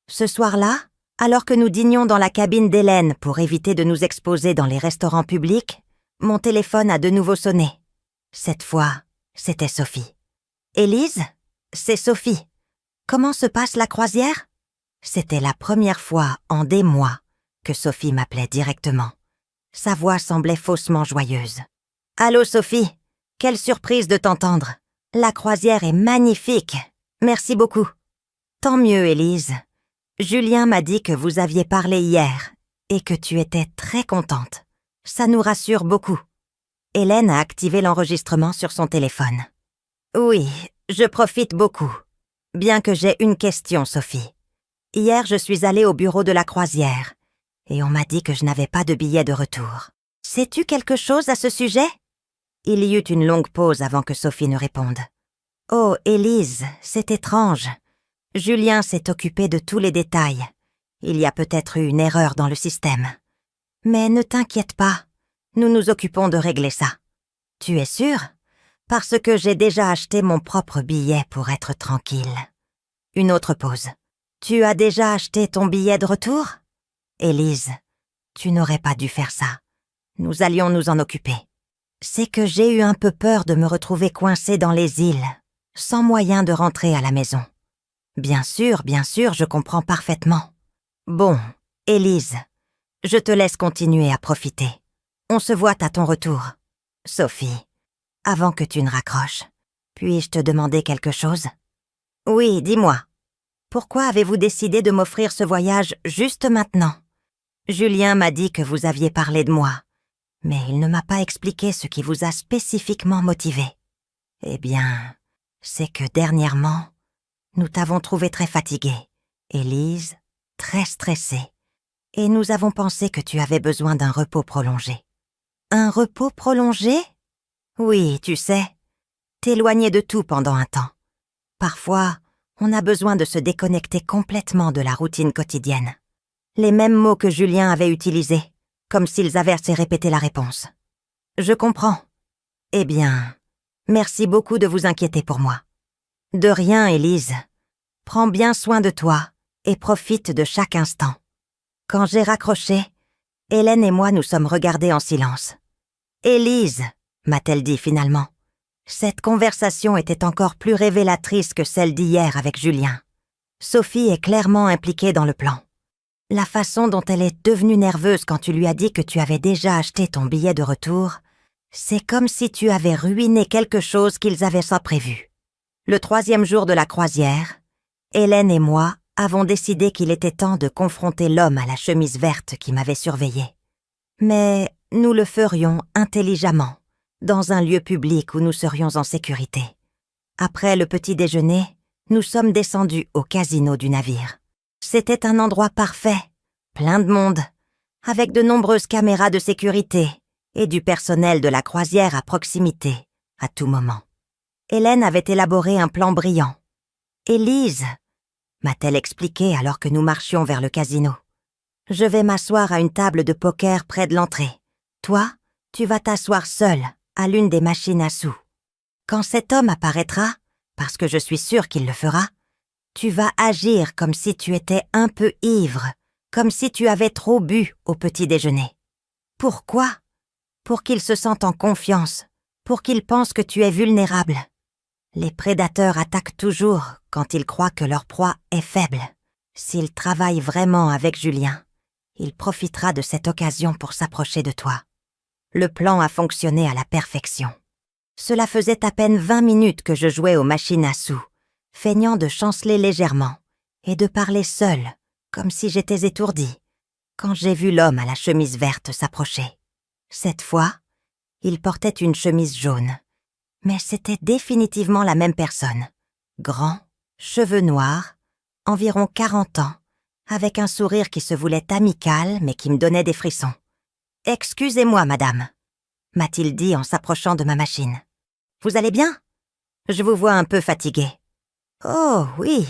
Ce soir-là, alors que nous dînions dans la cabine d'Hélène pour éviter de nous exposer dans les restaurants publics, mon téléphone a de nouveau sonné. Cette fois, c'était Sophie. « Élise, c'est Sophie. Comment se passe la croisière ?» C'était la première fois en des mois que Sophie m'appelait directement. Sa voix semblait faussement joyeuse. « Allô Sophie, quelle surprise de t'entendre. La croisière est magnifique. Merci beaucoup. »« Tant mieux, Élise. Julien m'a dit que vous aviez parlé hier et que tu étais très contente. Ça nous rassure beaucoup. » Hélène a activé l'enregistrement sur son téléphone. « Oui, je profite beaucoup. Bien que j'ai une question, Sophie. Hier, je suis allée au bureau de la croisière et on m'a dit que je n'avais pas de billet de retour. Sais-tu quelque chose à ce sujet ?» Il y eut une longue pause avant que Sophie ne réponde. « Oh, Élise, c'est étrange. Julien s'est occupé de tous les détails. Il y a peut-être eu une erreur dans le système. Mais ne t'inquiète pas, nous nous occupons de régler ça. Tu es sûre? Parce que j'ai déjà acheté mon propre billet pour être tranquille. » Une autre pause. « Tu as déjà acheté ton billet de retour? Élise, tu n'aurais pas dû faire ça. Nous allions nous en occuper. C'est que j'ai eu un peu peur de me retrouver coincée dans les îles, sans moyen de rentrer à la maison. Bien sûr, je comprends parfaitement. Bon, Élise, je te laisse continuer à profiter. On se voit à ton retour. Sophie, avant que tu ne raccroches, puis-je te demander quelque chose? Oui, dis-moi. Pourquoi avez-vous décidé de m'offrir ce voyage juste maintenant? Julien m'a dit que vous aviez parlé de moi, mais il ne m'a pas expliqué ce qui vous a spécifiquement motivé. Eh bien, c'est que dernièrement, nous t'avons trouvé très fatiguée, Élise, très stressée, et nous avons pensé que tu avais besoin d'un repos prolongé. Un repos prolongé? Oui, tu sais, t'éloigner de tout pendant un temps. Parfois, on a besoin de se déconnecter complètement de la routine quotidienne. Les mêmes mots que Julien avait utilisés, comme s'ils avaient assez répété la réponse. Je comprends. Eh bien, merci beaucoup de vous inquiéter pour moi. De rien, Élise. Prends bien soin de toi et profite de chaque instant. Quand j'ai raccroché, Hélène et moi nous sommes regardés en silence. Élise, m'a-t-elle dit finalement. Cette conversation était encore plus révélatrice que celle d'hier avec Julien. Sophie est clairement impliquée dans le plan. La façon dont elle est devenue nerveuse quand tu lui as dit que tu avais déjà acheté ton billet de retour, c'est comme si tu avais ruiné quelque chose qu'ils avaient sans prévu. Le 3e jour de la croisière, Hélène et moi avons décidé qu'il était temps de confronter l'homme à la chemise verte qui m'avait surveillée. Mais nous le ferions intelligemment, dans un lieu public où nous serions en sécurité. Après le petit déjeuner, nous sommes descendus au casino du navire. C'était un endroit parfait, plein de monde, avec de nombreuses caméras de sécurité et du personnel de la croisière à proximité, à tout moment. Hélène avait élaboré un plan brillant. « Élise !» m'a-t-elle expliqué alors que nous marchions vers le casino. « Je vais m'asseoir à une table de poker près de l'entrée. Toi, tu vas t'asseoir seule à l'une des machines à sous. Quand cet homme apparaîtra, parce que je suis sûre qu'il le fera, tu vas agir comme si tu étais un peu ivre, comme si tu avais trop bu au petit déjeuner. Pourquoi ? Pour qu'il se sente en confiance, pour qu'il pense que tu es vulnérable. Les prédateurs attaquent toujours quand ils croient que leur proie est faible. S'il travaille vraiment avec Julien, il profitera de cette occasion pour s'approcher de toi. Le plan a fonctionné à la perfection. Cela faisait à peine 20 minutes que je jouais aux machines à sous, feignant de chanceler légèrement et de parler seule, comme si j'étais étourdie, quand j'ai vu l'homme à la chemise verte s'approcher. Cette fois, il portait une chemise jaune, mais c'était définitivement la même personne. Grand, cheveux noirs, environ 40 ans, avec un sourire qui se voulait amical mais qui me donnait des frissons. « Excusez-moi, madame », m'a-t-il dit en s'approchant de ma machine. « Vous allez bien ? Je vous vois un peu fatiguée. »« Oh, oui »,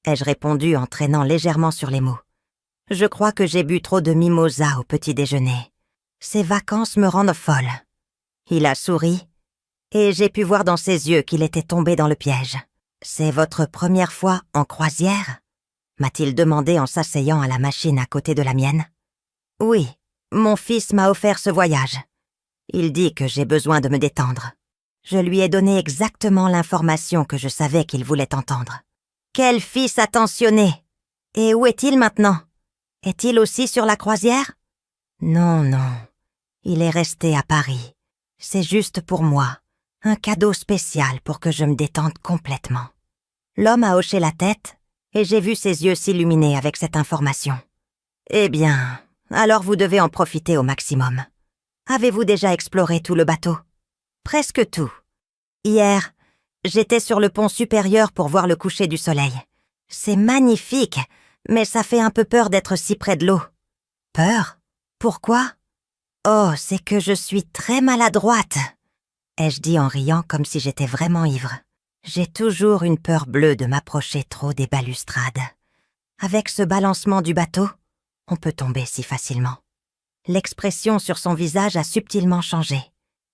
ai-je répondu en traînant légèrement sur les mots. « Je crois que j'ai bu trop de mimosa au petit déjeuner. Ces vacances me rendent folle. » Il a souri, et j'ai pu voir dans ses yeux qu'il était tombé dans le piège. « C'est votre première fois en croisière ?» m'a-t-il demandé en s'asseyant à la machine à côté de la mienne. « Oui, mon fils m'a offert ce voyage. Il dit que j'ai besoin de me détendre. Je lui ai donné exactement l'information que je savais qu'il voulait entendre. Quel fils attentionné! Et où est-il maintenant? Est-il aussi sur la croisière? Non, non. Il est resté à Paris. C'est juste pour moi. Un cadeau spécial pour que je me détende complètement. » L'homme a hoché la tête et j'ai vu ses yeux s'illuminer avec cette information. « Eh bien, alors vous devez en profiter au maximum. Avez-vous déjà exploré tout le bateau? » Presque tout. Hier, j'étais sur le pont supérieur pour voir le coucher du soleil. C'est magnifique, mais ça fait un peu peur d'être si près de l'eau. Peur? Pourquoi? Oh, c'est que je suis très maladroite, ai-je dit en riant comme si j'étais vraiment ivre. J'ai toujours une peur bleue de m'approcher trop des balustrades. Avec ce balancement du bateau, on peut tomber si facilement. L'expression sur son visage a subtilement changé.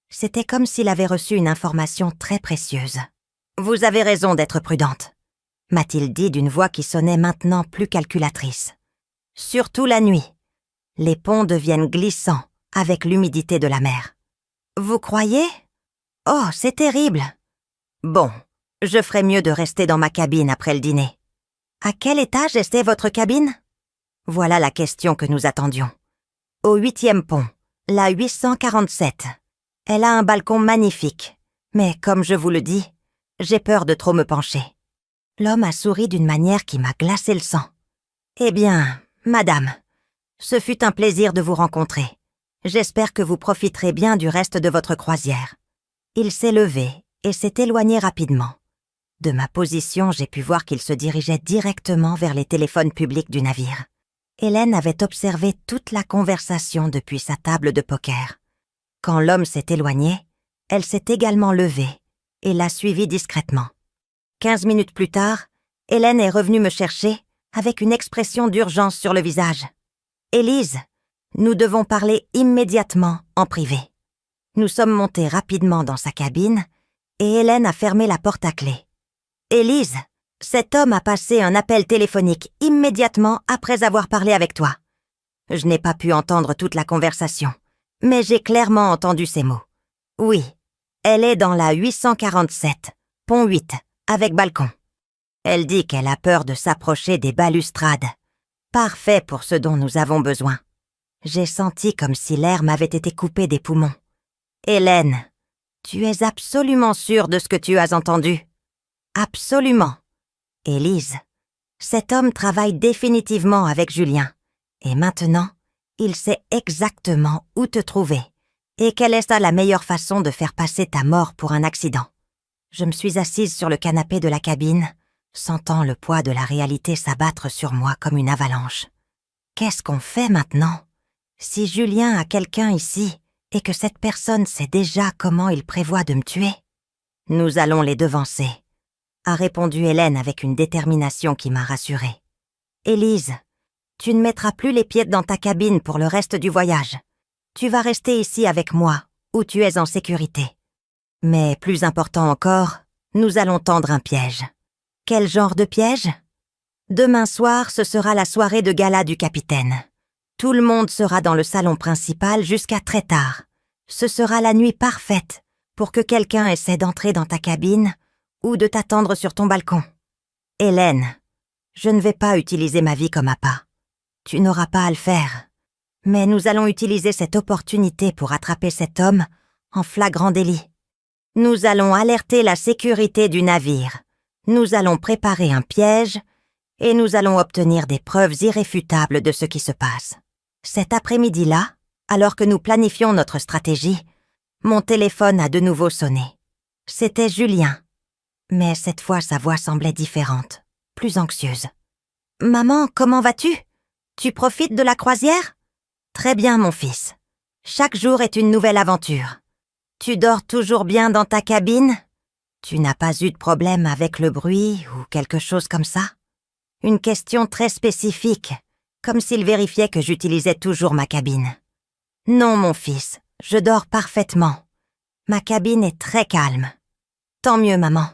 C'était comme s'il avait reçu une information très précieuse. « Vous avez raison d'être prudente », m'a-t-il dit d'une voix qui sonnait maintenant plus calculatrice. « Surtout la nuit. Les ponts deviennent glissants avec l'humidité de la mer. »« Vous croyez? Oh, c'est terrible. Bon, je ferais mieux de rester dans ma cabine après le dîner. » « À quel étage était votre cabine? » Voilà la question que nous attendions. « Au 8e pont, la 847. Elle a un balcon magnifique, mais comme je vous le dis, j'ai peur de trop me pencher. » L'homme a souri d'une manière qui m'a glacé le sang. « Eh bien, madame, ce fut un plaisir de vous rencontrer. J'espère que vous profiterez bien du reste de votre croisière. » Il s'est levé et s'est éloigné rapidement. De ma position, j'ai pu voir qu'il se dirigeait directement vers les téléphones publics du navire. Hélène avait observé toute la conversation depuis sa table de poker. Quand l'homme s'est éloigné, elle s'est également levée et l'a suivi discrètement. 15 minutes plus tard, Hélène est revenue me chercher avec une expression d'urgence sur le visage. « Élise, nous devons parler immédiatement en privé. » Nous sommes montés rapidement dans sa cabine et Hélène a fermé la porte à clé. « Élise, cet homme a passé un appel téléphonique immédiatement après avoir parlé avec toi. » Je n'ai pas pu entendre toute la conversation, mais j'ai clairement entendu ces mots. « Oui, elle est dans la 847, pont 8, avec balcon. Elle dit qu'elle a peur de s'approcher des balustrades. Parfait pour ce dont nous avons besoin. » J'ai senti comme si l'air m'avait été coupé des poumons. « Hélène, tu es absolument sûre de ce que tu as entendu? » « Absolument. » « Élise, cet homme travaille définitivement avec Julien. Et maintenant, il sait exactement où te trouver. Et quelle est la meilleure façon de faire passer ta mort pour un accident. » Je me suis assise sur le canapé de la cabine, sentant le poids de la réalité s'abattre sur moi comme une avalanche. Qu'est-ce qu'on fait maintenant? Si Julien a quelqu'un ici et que cette personne sait déjà comment il prévoit de me tuer, nous allons les devancer, a répondu Hélène avec une détermination qui m'a rassurée. Élise, tu ne mettras plus les pieds dans ta cabine pour le reste du voyage. Tu vas rester ici avec moi, où tu es en sécurité. Mais plus important encore, nous allons tendre un piège. Quel genre de piège? Demain soir, ce sera la soirée de gala du capitaine. Tout le monde sera dans le salon principal jusqu'à très tard. Ce sera la nuit parfaite pour que quelqu'un essaie d'entrer dans ta cabine ou de t'attendre sur ton balcon. Hélène, je ne vais pas utiliser ma vie comme appât. Tu n'auras pas à le faire. Mais nous allons utiliser cette opportunité pour attraper cet homme en flagrant délit. Nous allons alerter la sécurité du navire. Nous allons préparer un piège et nous allons obtenir des preuves irréfutables de ce qui se passe. Cet après-midi-là, alors que nous planifions notre stratégie, mon téléphone a de nouveau sonné. C'était Julien. Mais cette fois, sa voix semblait différente, plus anxieuse. « Maman, comment vas-tu? Tu profites de la croisière? » « Très bien, mon fils. Chaque jour est une nouvelle aventure. Tu dors toujours bien dans ta cabine? Tu n'as pas eu de problème avec le bruit ou quelque chose comme ça? » Une question très spécifique, comme s'il vérifiait que j'utilisais toujours ma cabine. « Non, mon fils, je dors parfaitement. Ma cabine est très calme. »« Tant mieux, maman.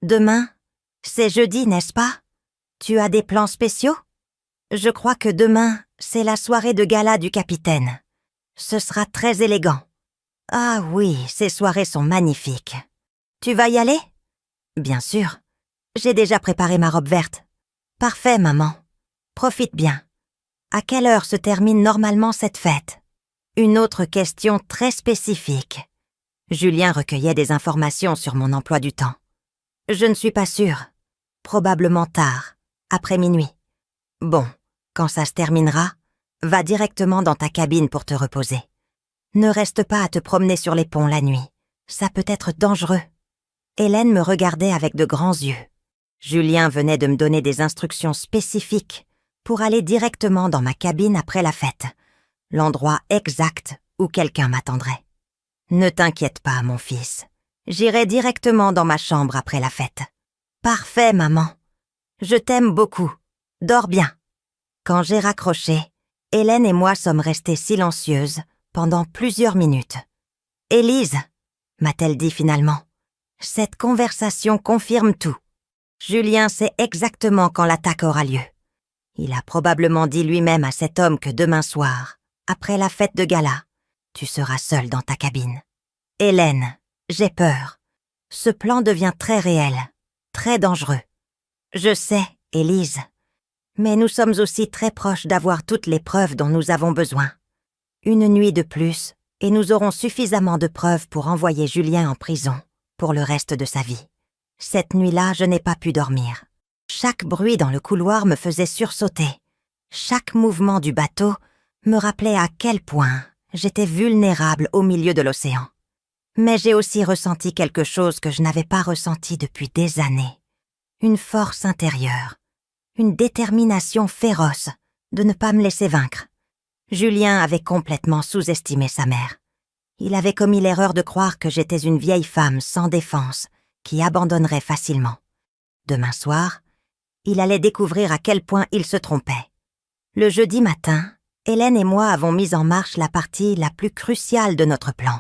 Demain, c'est jeudi, n'est-ce pas? Tu as des plans spéciaux? Je crois que demain, c'est la soirée de gala du capitaine. Ce sera très élégant. Ah oui, ces soirées sont magnifiques. Tu vas y aller? Bien sûr. J'ai déjà préparé ma robe verte. Parfait, maman. Profite bien. À quelle heure se termine normalement cette fête? Une autre question très spécifique. Julien recueillait des informations sur mon emploi du temps. Je ne suis pas sûre. Probablement tard, après minuit. Bon, quand ça se terminera, va directement dans ta cabine pour te reposer. Ne reste pas à te promener sur les ponts la nuit. Ça peut être dangereux. Hélène me regardait avec de grands yeux. Julien venait de me donner des instructions spécifiques pour aller directement dans ma cabine après la fête, l'endroit exact où quelqu'un m'attendrait. Ne t'inquiète pas, mon fils. J'irai directement dans ma chambre après la fête. Parfait, maman. Je t'aime beaucoup. Dors bien. Quand j'ai raccroché, Hélène et moi sommes restées silencieuses pendant plusieurs minutes. « Élise, m'a-t-elle dit finalement, cette conversation confirme tout. Julien sait exactement quand l'attaque aura lieu. Il a probablement dit lui-même à cet homme que demain soir, après la fête de gala, tu seras seule dans ta cabine. Hélène, j'ai peur. Ce plan devient très réel, très dangereux. Je sais, Élise, mais nous sommes aussi très proches d'avoir toutes les preuves dont nous avons besoin. Une nuit de plus, et nous aurons suffisamment de preuves pour envoyer Julien en prison pour le reste de sa vie. Cette nuit-là, je n'ai pas pu dormir. Chaque bruit dans le couloir me faisait sursauter. Chaque mouvement du bateau me rappelait à quel point j'étais vulnérable au milieu de l'océan. Mais j'ai aussi ressenti quelque chose que je n'avais pas ressenti depuis des années. Une force intérieure, une détermination féroce de ne pas me laisser vaincre. Julien avait complètement sous-estimé sa mère. Il avait commis l'erreur de croire que j'étais une vieille femme sans défense qui abandonnerait facilement. Demain soir, il allait découvrir à quel point il se trompait. Le jeudi matin, Hélène et moi avons mis en marche la partie la plus cruciale de notre plan.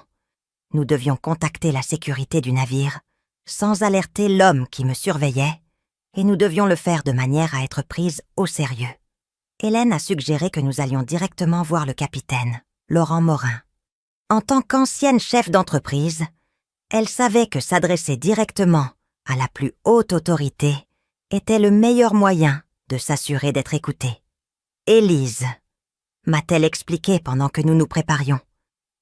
Nous devions contacter la sécurité du navire, sans alerter l'homme qui me surveillait, et nous devions le faire de manière à être prise au sérieux. Hélène a suggéré que nous allions directement voir le capitaine, Laurent Morin. En tant qu'ancienne chef d'entreprise, elle savait que s'adresser directement à la plus haute autorité était le meilleur moyen de s'assurer d'être écoutée. « Élise », m'a-t-elle expliqué pendant que nous nous préparions.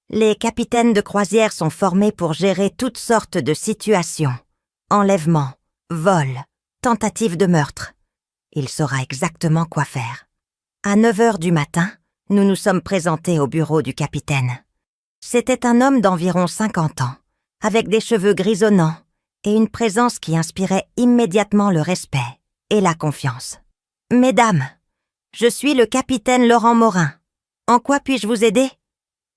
Les capitaines de croisière sont formés pour gérer toutes sortes de situations. Enlèvement, vol, tentative de meurtre. Il saura exactement quoi faire. À 9h du matin, nous nous sommes présentés au bureau du capitaine. C'était un homme d'environ 50 ans, avec des cheveux grisonnants et une présence qui inspirait immédiatement le respect et la confiance. « Mesdames, je suis le capitaine Laurent Morin. En quoi puis-je vous aider ?»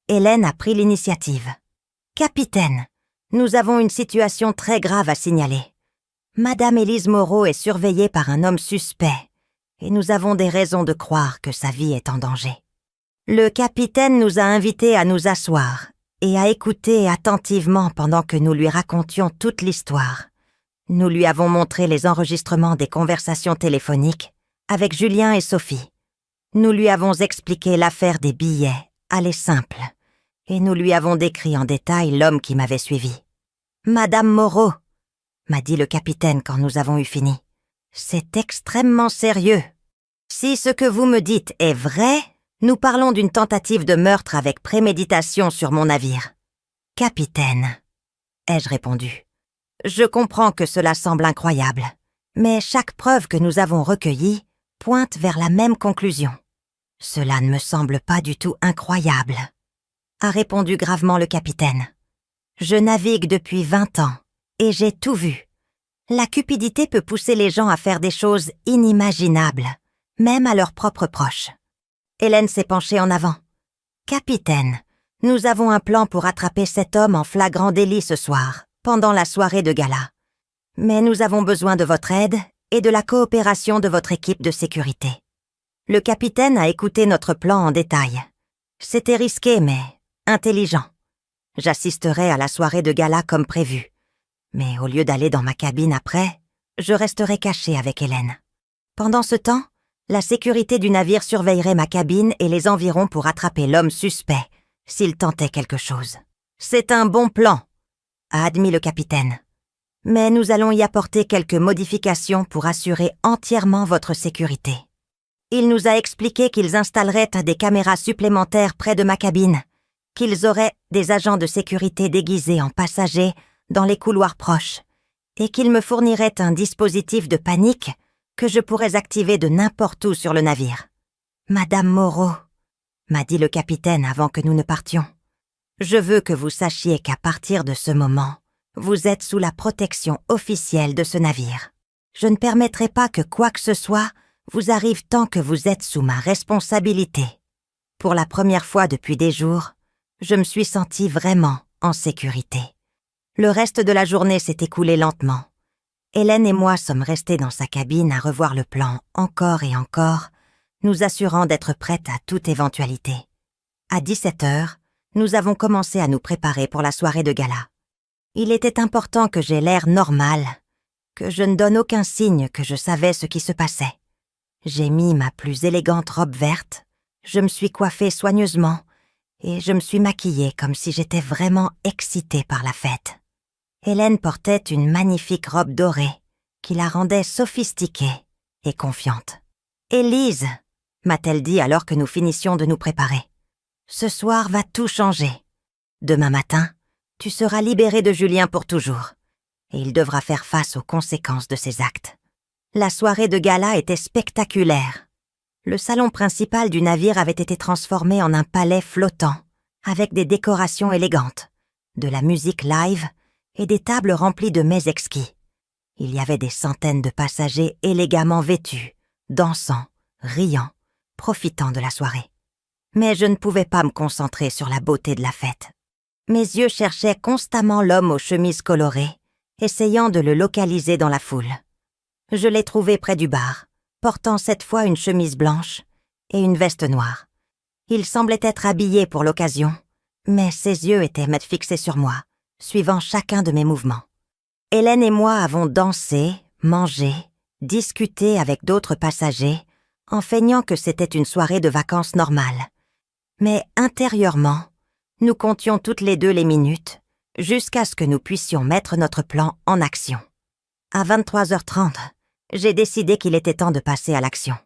Hélène a pris l'initiative. « Capitaine, nous avons une situation très grave à signaler. Madame Élise Moreau est surveillée par un homme suspect et nous avons des raisons de croire que sa vie est en danger. Le capitaine nous a invités à nous asseoir et à écouter attentivement pendant que nous lui racontions toute l'histoire. Nous lui avons montré les enregistrements des conversations téléphoniques avec Julien et Sophie. Nous lui avons expliqué l'affaire des billets, aller simple, et nous lui avons décrit en détail l'homme qui m'avait suivi. « Madame Moreau », m'a dit le capitaine quand nous avons eu fini, « c'est extrêmement sérieux. Si ce que vous me dites est vrai, nous parlons d'une tentative de meurtre avec préméditation sur mon navire. »« Capitaine », ai-je répondu, « je comprends que cela semble incroyable, mais chaque preuve que nous avons recueillie pointe vers la même conclusion. »« Cela ne me semble pas du tout incroyable, » a répondu gravement le capitaine. « Je navigue depuis 20 ans et j'ai tout vu. La cupidité peut pousser les gens à faire des choses inimaginables, même à leurs propres proches. » Hélène s'est penchée en avant. « Capitaine, nous avons un plan pour attraper cet homme en flagrant délit ce soir, pendant la soirée de gala. Mais nous avons besoin de votre aide et de la coopération de votre équipe de sécurité. » Le capitaine a écouté notre plan en détail. C'était risqué, mais intelligent. J'assisterai à la soirée de gala comme prévu. Mais au lieu d'aller dans ma cabine après, je resterai cachée avec Hélène. Pendant ce temps, la sécurité du navire surveillerait ma cabine et les environs pour attraper l'homme suspect, s'il tentait quelque chose. « C'est un bon plan », a admis le capitaine. « Mais nous allons y apporter quelques modifications pour assurer entièrement votre sécurité. » Il nous a expliqué qu'ils installeraient des caméras supplémentaires près de ma cabine, qu'ils auraient des agents de sécurité déguisés en passagers dans les couloirs proches, et qu'ils me fourniraient un dispositif de panique que je pourrais activer de n'importe où sur le navire. « Madame Moreau », m'a dit le capitaine avant que nous ne partions, « je veux que vous sachiez qu'à partir de ce moment, vous êtes sous la protection officielle de ce navire. Je ne permettrai pas que quoi que ce soit vous arrive tant que vous êtes sous ma responsabilité. » Pour la première fois depuis des jours, je me suis sentie vraiment en sécurité. Le reste de la journée s'est écoulé lentement. Hélène et moi sommes restés dans sa cabine à revoir le plan encore et encore, nous assurant d'être prêtes à toute éventualité. À 17h, nous avons commencé à nous préparer pour la soirée de gala. Il était important que j'aie l'air normal, que je ne donne aucun signe que je savais ce qui se passait. J'ai mis ma plus élégante robe verte, je me suis coiffée soigneusement et je me suis maquillée comme si j'étais vraiment excitée par la fête. Hélène portait une magnifique robe dorée qui la rendait sophistiquée et confiante. « Élise », m'a-t-elle dit alors que nous finissions de nous préparer, « ce soir va tout changer. Demain matin, tu seras libérée de Julien pour toujours et il devra faire face aux conséquences de ses actes. » La soirée de gala était spectaculaire. Le salon principal du navire avait été transformé en un palais flottant, avec des décorations élégantes, de la musique live et des tables remplies de mets exquis. Il y avait des centaines de passagers élégamment vêtus, dansant, riant, profitant de la soirée. Mais je ne pouvais pas me concentrer sur la beauté de la fête. Mes yeux cherchaient constamment l'homme aux chemises colorées essayant de le localiser dans la foule. Je l'ai trouvé près du bar, portant cette fois une chemise blanche et une veste noire. Il semblait être habillé pour l'occasion, mais ses yeux étaient fixés sur moi, suivant chacun de mes mouvements. Hélène et moi avons dansé, mangé, discuté avec d'autres passagers, en feignant que c'était une soirée de vacances normale. Mais intérieurement, nous comptions toutes les deux les minutes, jusqu'à ce que nous puissions mettre notre plan en action. À 23h30, j'ai décidé qu'il était temps de passer à l'action.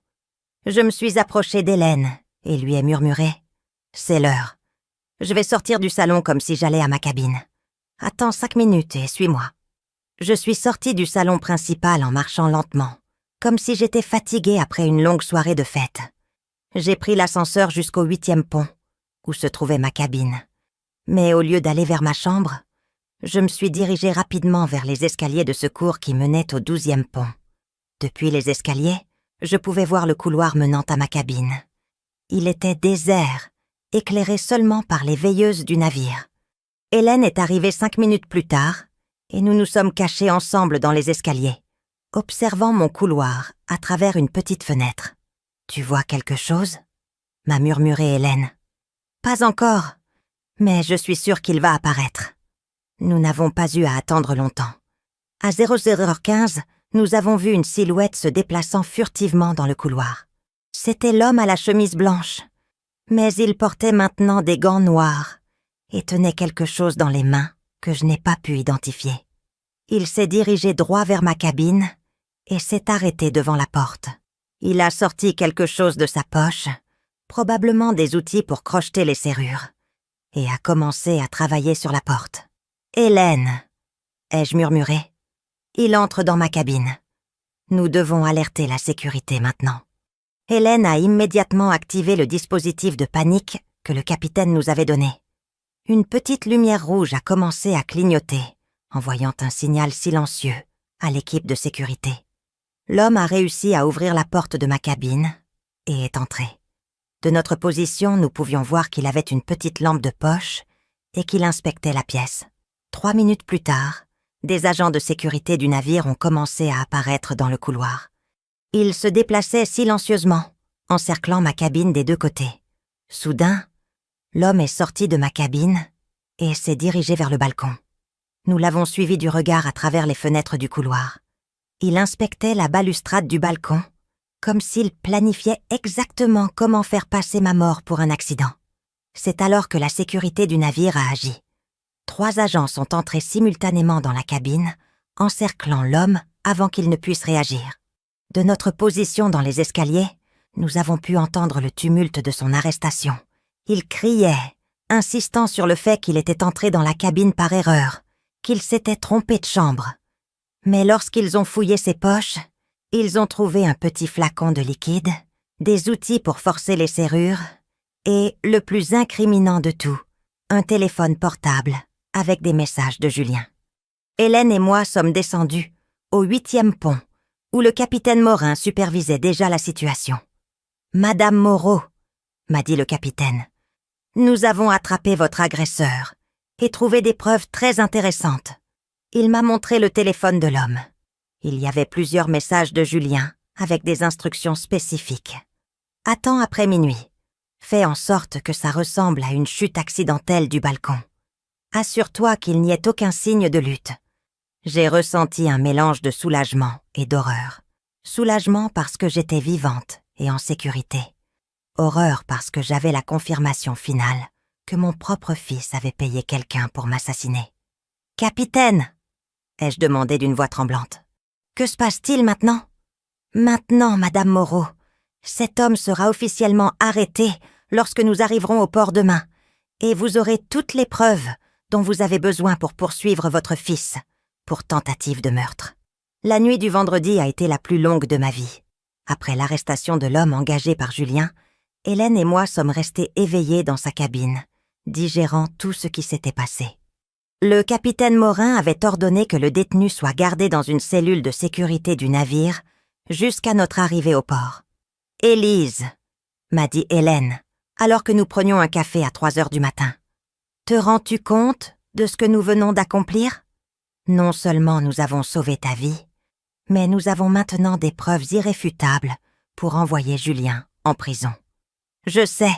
Je me suis approchée d'Hélène et lui ai murmuré « C'est l'heure. Je vais sortir du salon comme si j'allais à ma cabine. Attends 5 minutes et suis-moi. » Je suis sortie du salon principal en marchant lentement, comme si j'étais fatiguée après une longue soirée de fête. J'ai pris l'ascenseur jusqu'au 8e pont, où se trouvait ma cabine. Mais au lieu d'aller vers ma chambre, je me suis dirigée rapidement vers les escaliers de secours qui menaient au 12e pont. Depuis les escaliers, je pouvais voir le couloir menant à ma cabine. Il était désert, éclairé seulement par les veilleuses du navire. Hélène est arrivée 5 minutes plus tard, et nous nous sommes cachés ensemble dans les escaliers, observant mon couloir à travers une petite fenêtre. « Tu vois quelque chose ?» m'a murmuré Hélène. « Pas encore, mais je suis sûre qu'il va apparaître. » Nous n'avons pas eu à attendre longtemps. À 00h15, nous avons vu une silhouette se déplaçant furtivement dans le couloir. C'était l'homme à la chemise blanche, mais il portait maintenant des gants noirs et tenait quelque chose dans les mains que je n'ai pas pu identifier. Il s'est dirigé droit vers ma cabine et s'est arrêté devant la porte. Il a sorti quelque chose de sa poche, probablement des outils pour crocheter les serrures, et a commencé à travailler sur la porte. « Hélène !» ai-je murmuré. « Il entre dans ma cabine. Nous devons alerter la sécurité maintenant. » Hélène a immédiatement activé le dispositif de panique que le capitaine nous avait donné. Une petite lumière rouge a commencé à clignoter, envoyant un signal silencieux à l'équipe de sécurité. L'homme a réussi à ouvrir la porte de ma cabine et est entré. De notre position, nous pouvions voir qu'il avait une petite lampe de poche et qu'il inspectait la pièce. 3 minutes plus tard, des agents de sécurité du navire ont commencé à apparaître dans le couloir. Ils se déplaçaient silencieusement, encerclant ma cabine des 2 côtés. Soudain, l'homme est sorti de ma cabine et s'est dirigé vers le balcon. Nous l'avons suivi du regard à travers les fenêtres du couloir. Il inspectait la balustrade du balcon, comme s'il planifiait exactement comment faire passer ma mort pour un accident. C'est alors que la sécurité du navire a agi. 3 agents sont entrés simultanément dans la cabine, encerclant l'homme avant qu'il ne puisse réagir. De notre position dans les escaliers, nous avons pu entendre le tumulte de son arrestation. Il criait, insistant sur le fait qu'il était entré dans la cabine par erreur, qu'il s'était trompé de chambre. Mais lorsqu'ils ont fouillé ses poches, ils ont trouvé un petit flacon de liquide, des outils pour forcer les serrures et, le plus incriminant de tout, un téléphone portable avec des messages de Julien. Hélène et moi sommes descendus au 8e pont, où le capitaine Morin supervisait déjà la situation. « Madame Moreau, » m'a dit le capitaine, « nous avons attrapé votre agresseur et trouvé des preuves très intéressantes. » Il m'a montré le téléphone de l'homme. Il y avait plusieurs messages de Julien avec des instructions spécifiques. « Attends après minuit. Fais en sorte que ça ressemble à une chute accidentelle du balcon. Assure-toi qu'il n'y ait aucun signe de lutte. » J'ai ressenti un mélange de soulagement et d'horreur. Soulagement parce que j'étais vivante et en sécurité. Horreur parce que j'avais la confirmation finale que mon propre fils avait payé quelqu'un pour m'assassiner. « Capitaine !» ai-je demandé d'une voix tremblante. « Que se passe-t-il maintenant ?»« Maintenant, Madame Moreau, cet homme sera officiellement arrêté lorsque nous arriverons au port demain, et vous aurez toutes les preuves dont vous avez besoin pour poursuivre votre fils pour tentative de meurtre. » La nuit du vendredi a été la plus longue de ma vie. Après l'arrestation de l'homme engagé par Julien, Hélène et moi sommes restés éveillés dans sa cabine, digérant tout ce qui s'était passé. Le capitaine Morin avait ordonné que le détenu soit gardé dans une cellule de sécurité du navire jusqu'à notre arrivée au port. « Élise, » m'a dit Hélène, alors que nous prenions un café à 3 heures du matin. « Te rends-tu compte de ce que nous venons d'accomplir ? Non seulement nous avons sauvé ta vie, mais nous avons maintenant des preuves irréfutables pour envoyer Julien en prison. « Je sais »,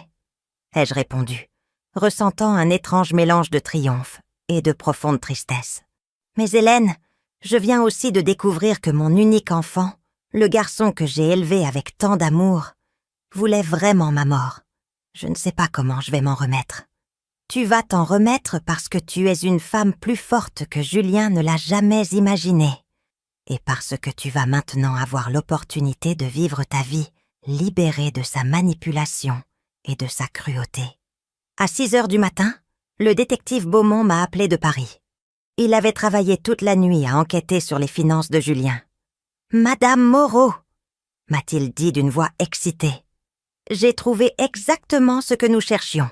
ai-je répondu, ressentant un étrange mélange de triomphe et de profonde tristesse. « Mais Hélène, je viens aussi de découvrir que mon unique enfant, le garçon que j'ai élevé avec tant d'amour, voulait vraiment ma mort. Je ne sais pas comment je vais m'en remettre. » « Tu vas t'en remettre parce que tu es une femme plus forte que Julien ne l'a jamais imaginé, et parce que tu vas maintenant avoir l'opportunité de vivre ta vie libérée de sa manipulation et de sa cruauté. » À 6 heures du matin, le détective Beaumont m'a appelé de Paris. Il avait travaillé toute la nuit à enquêter sur les finances de Julien. « Madame Moreau !» m'a-t-il dit d'une voix excitée. « J'ai trouvé exactement ce que nous cherchions.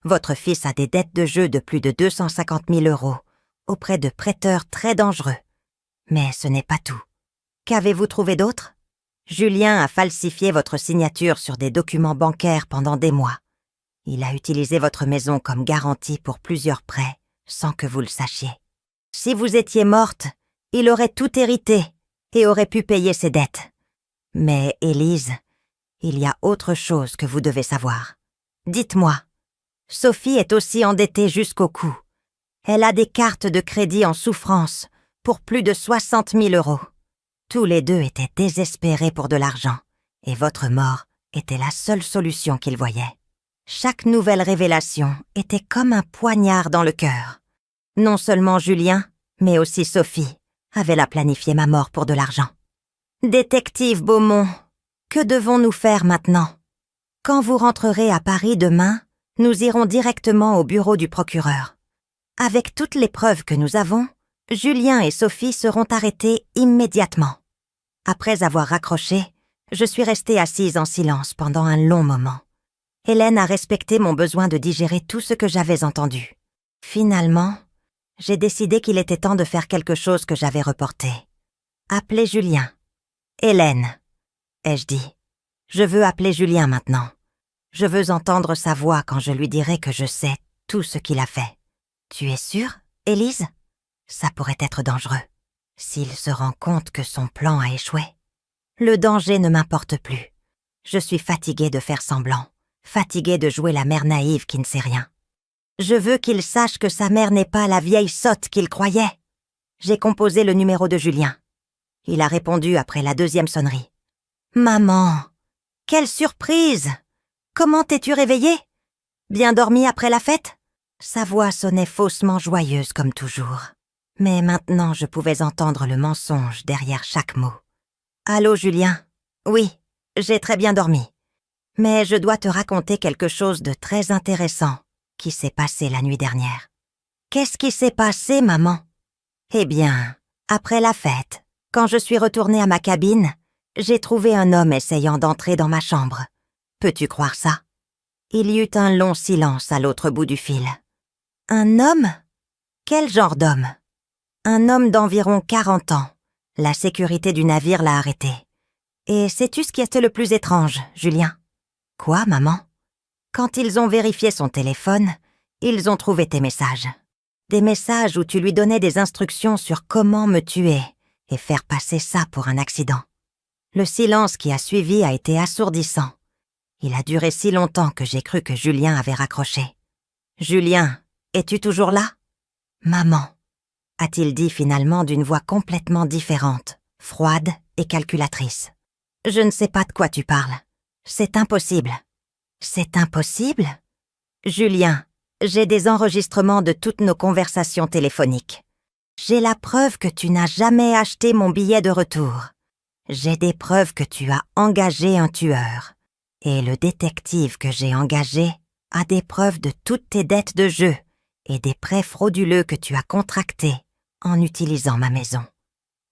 Votre fils a des dettes de jeu de plus de 250 000 € auprès de prêteurs très dangereux. Mais ce n'est pas tout. Qu'avez-vous trouvé d'autre? Julien a falsifié votre signature sur des documents bancaires pendant des mois. Il a utilisé votre maison comme garantie pour plusieurs prêts, sans que vous le sachiez. Si vous étiez morte, il aurait tout hérité et aurait pu payer ses dettes. Mais, Élise, il y a autre chose que vous devez savoir. Dites-moi. Sophie est aussi endettée jusqu'au cou. Elle a des cartes de crédit en souffrance pour plus de 60 000 €. Tous les deux étaient désespérés pour de l'argent, et votre mort était la seule solution qu'ils voyaient. Chaque nouvelle révélation était comme un poignard dans le cœur. Non seulement Julien, mais aussi Sophie, avait la planifié ma mort pour de l'argent. Détective Beaumont, que devons-nous faire maintenant? Quand vous rentrerez à Paris demain, nous irons directement au bureau du procureur. Avec toutes les preuves que nous avons, Julien et Sophie seront arrêtés immédiatement. Après avoir raccroché, je suis restée assise en silence pendant un long moment. Hélène a respecté mon besoin de digérer tout ce que j'avais entendu. Finalement, j'ai décidé qu'il était temps de faire quelque chose que j'avais reporté. Appeler Julien. Hélène, ai-je dit. Je veux appeler Julien maintenant. Je veux entendre sa voix quand je lui dirai que je sais tout ce qu'il a fait. Tu es sûre, Élise? Ça pourrait être dangereux. S'il se rend compte que son plan a échoué. Le danger ne m'importe plus. Je suis fatiguée de faire semblant, fatiguée de jouer la mère naïve qui ne sait rien. Je veux qu'il sache que sa mère n'est pas la vieille sotte qu'il croyait. J'ai composé le numéro de Julien. Il a répondu après la 2e sonnerie. « Maman, quelle surprise! Comment t'es-tu réveillée? Bien dormi après la fête ?» Sa voix sonnait faussement joyeuse comme toujours. Mais maintenant je pouvais entendre le mensonge derrière chaque mot. « Allô, Julien? Oui, j'ai très bien dormi. Mais je dois te raconter quelque chose de très intéressant qui s'est passé la nuit dernière. »« Qu'est-ce qui s'est passé, maman? » Eh bien, après la fête, quand je suis retournée à ma cabine, j'ai trouvé un homme essayant d'entrer dans ma chambre. Peux-tu croire ça? Il y eut un long silence à l'autre bout du fil. Un homme? Quel genre d'homme? Un homme d'environ 40 ans. La sécurité du navire l'a arrêté. Et sais-tu ce qui était le plus étrange, Julien? Quoi, maman? Quand ils ont vérifié son téléphone, ils ont trouvé tes messages. Des messages où tu lui donnais des instructions sur comment me tuer et faire passer ça pour un accident. Le silence qui a suivi a été assourdissant. Il a duré si longtemps que j'ai cru que Julien avait raccroché. « Julien, es-tu toujours là? »« Maman, » a-t-il dit finalement d'une voix complètement différente, froide et calculatrice. « Je ne sais pas de quoi tu parles. C'est impossible. »« C'est impossible? » « Julien, j'ai des enregistrements de toutes nos conversations téléphoniques. J'ai la preuve que tu n'as jamais acheté mon billet de retour. J'ai des preuves que tu as engagé un tueur. Et le détective que j'ai engagé a des preuves de toutes tes dettes de jeu et des prêts frauduleux que tu as contractés en utilisant ma maison. »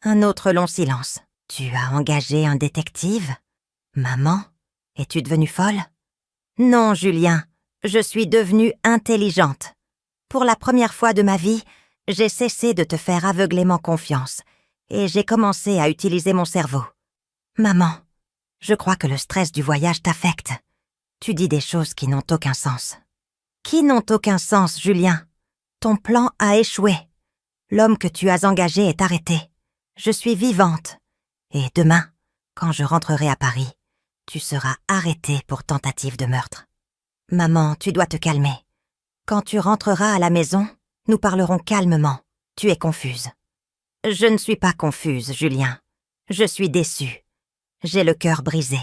Un autre long silence. « Tu as engagé un détective? Maman, es-tu devenue folle? »« Non, Julien, je suis devenue intelligente. Pour la première fois de ma vie, j'ai cessé de te faire aveuglément confiance et j'ai commencé à utiliser mon cerveau. Maman, je crois que le stress du voyage t'affecte. Tu dis des choses qui n'ont aucun sens. » « Qui n'ont aucun sens, Julien? Ton plan a échoué. L'homme que tu as engagé est arrêté. Je suis vivante. Et demain, quand je rentrerai à Paris, tu seras arrêtée pour tentative de meurtre. Maman, tu dois te calmer. Quand tu rentreras à la maison, nous parlerons calmement. Tu es confuse. Je ne suis pas confuse, Julien. Je suis déçue. J'ai le cœur brisé.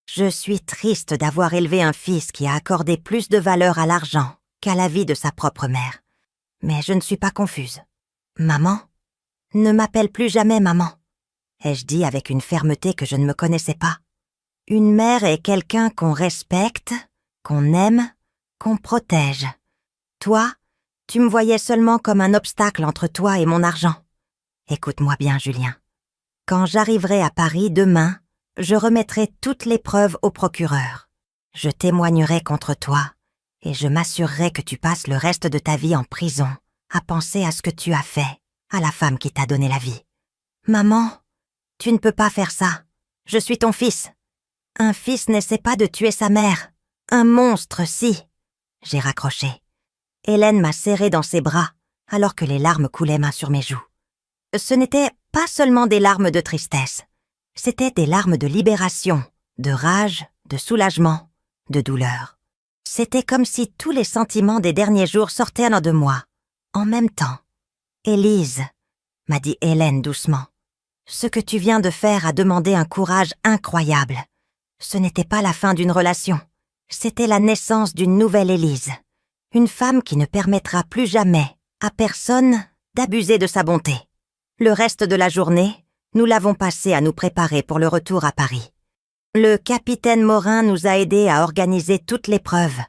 Je suis triste d'avoir élevé un fils qui a accordé plus de valeur à l'argent qu'à la vie de sa propre mère. Mais je ne suis pas confuse. Maman, ne m'appelle plus jamais maman, ai-je dit avec une fermeté que je ne me connaissais pas. Une mère est quelqu'un qu'on respecte, qu'on aime, qu'on protège. Toi, tu me voyais seulement comme un obstacle entre toi et mon argent. Écoute-moi bien, Julien. Quand j'arriverai à Paris demain, je remettrai toutes les preuves au procureur. Je témoignerai contre toi et je m'assurerai que tu passes le reste de ta vie en prison à penser à ce que tu as fait, à la femme qui t'a donné la vie. Maman, tu ne peux pas faire ça. Je suis ton fils. Un fils n'essaie pas de tuer sa mère. Un monstre, si. J'ai raccroché. Hélène m'a serré dans ses bras, alors que les larmes coulaient main sur mes joues. Ce n'étaient pas seulement des larmes de tristesse. C'étaient des larmes de libération, de rage, de soulagement, de douleur. C'était comme si tous les sentiments des derniers jours sortaient de moi, en même temps. « Élise, » m'a dit Hélène doucement, « ce que tu viens de faire a demandé un courage incroyable. Ce n'était pas la fin d'une relation, c'était la naissance d'une nouvelle Élise. Une femme qui ne permettra plus jamais à personne d'abuser de sa bonté. » Le reste de la journée, nous l'avons passé à nous préparer pour le retour à Paris. Le capitaine Morin nous a aidés à organiser toutes les preuves,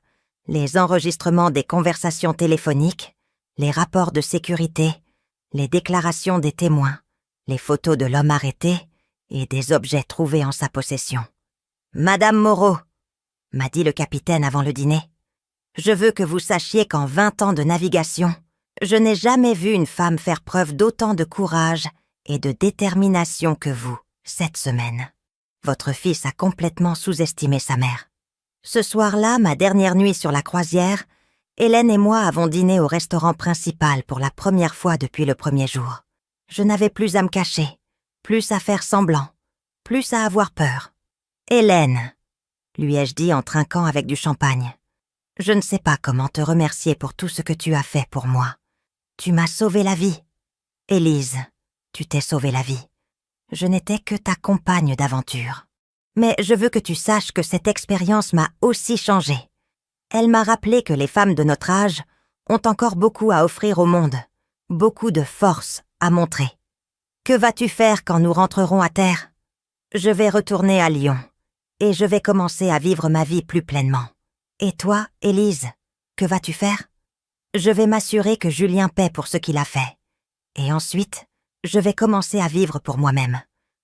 les enregistrements des conversations téléphoniques, les rapports de sécurité, les déclarations des témoins, les photos de l'homme arrêté et des objets trouvés en sa possession. « Madame Moreau, » m'a dit le capitaine avant le dîner, « je veux que vous sachiez qu'en 20 ans de navigation, je n'ai jamais vu une femme faire preuve d'autant de courage et de détermination que vous, cette semaine. Votre fils a complètement sous-estimé sa mère. Ce soir-là, ma dernière nuit sur la croisière, Hélène et moi avons dîné au restaurant principal pour la première fois depuis le premier jour. Je n'avais plus à me cacher, plus à faire semblant, plus à avoir peur. « Hélène, » lui ai-je dit en trinquant avec du champagne, « je ne sais pas comment te remercier pour tout ce que tu as fait pour moi. Tu m'as sauvé la vie. Élise, tu t'es sauvé la vie. Je n'étais que ta compagne d'aventure. Mais je veux que tu saches que cette expérience m'a aussi changée. Elle m'a rappelé que les femmes de notre âge ont encore beaucoup à offrir au monde, beaucoup de force à montrer. Que vas-tu faire quand nous rentrerons à terre? Je vais retourner à Lyon et je vais commencer à vivre ma vie plus pleinement. Et toi, Élise, que vas-tu faire? Je vais m'assurer que Julien paie pour ce qu'il a fait. Et ensuite, je vais commencer à vivre pour moi-même,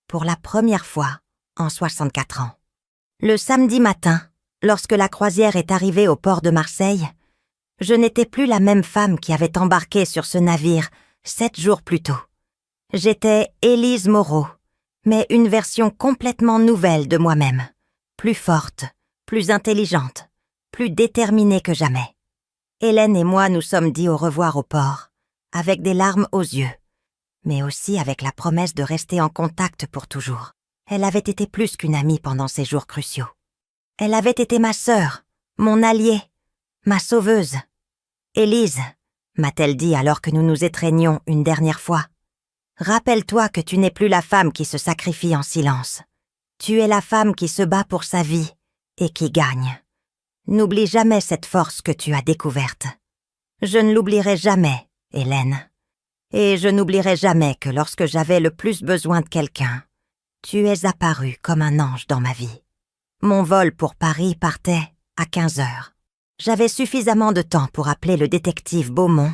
pour la première fois en 64 ans. Le samedi matin, lorsque la croisière est arrivée au port de Marseille, je n'étais plus la même femme qui avait embarqué sur ce navire 7 jours plus tôt. J'étais Élise Moreau, mais une version complètement nouvelle de moi-même, plus forte, plus intelligente, plus déterminée que jamais. Hélène et moi nous sommes dit au revoir au port, avec des larmes aux yeux, mais aussi avec la promesse de rester en contact pour toujours. Elle avait été plus qu'une amie pendant ces jours cruciaux. Elle avait été ma sœur, mon alliée, ma sauveuse. « Élise, » m'a-t-elle dit alors que nous nous étreignions une dernière fois, « rappelle-toi que tu n'es plus la femme qui se sacrifie en silence. Tu es la femme qui se bat pour sa vie et qui gagne. N'oublie jamais cette force que tu as découverte. Je ne l'oublierai jamais, Hélène. Et je n'oublierai jamais que lorsque j'avais le plus besoin de quelqu'un, tu es apparue comme un ange dans ma vie. Mon vol pour Paris partait à 15 heures. J'avais suffisamment de temps pour appeler le détective Beaumont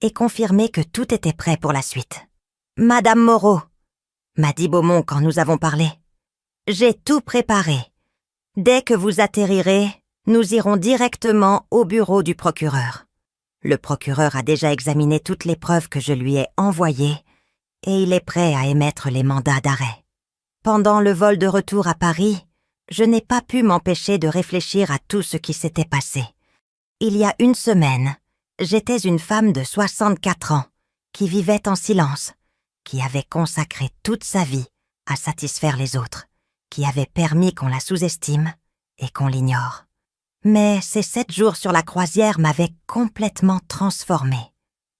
et confirmer que tout était prêt pour la suite. « Madame Moreau, » m'a dit Beaumont quand nous avons parlé, « j'ai tout préparé. Dès que vous atterrirez, nous irons directement au bureau du procureur. Le procureur a déjà examiné toutes les preuves que je lui ai envoyées et il est prêt à émettre les mandats d'arrêt. Pendant le vol de retour à Paris, je n'ai pas pu m'empêcher de réfléchir à tout ce qui s'était passé. Il y a une semaine, j'étais une femme de 64 ans qui vivait en silence, qui avait consacré toute sa vie à satisfaire les autres, qui avait permis qu'on la sous-estime et qu'on l'ignore. Mais ces 7 jours sur la croisière m'avaient complètement transformée.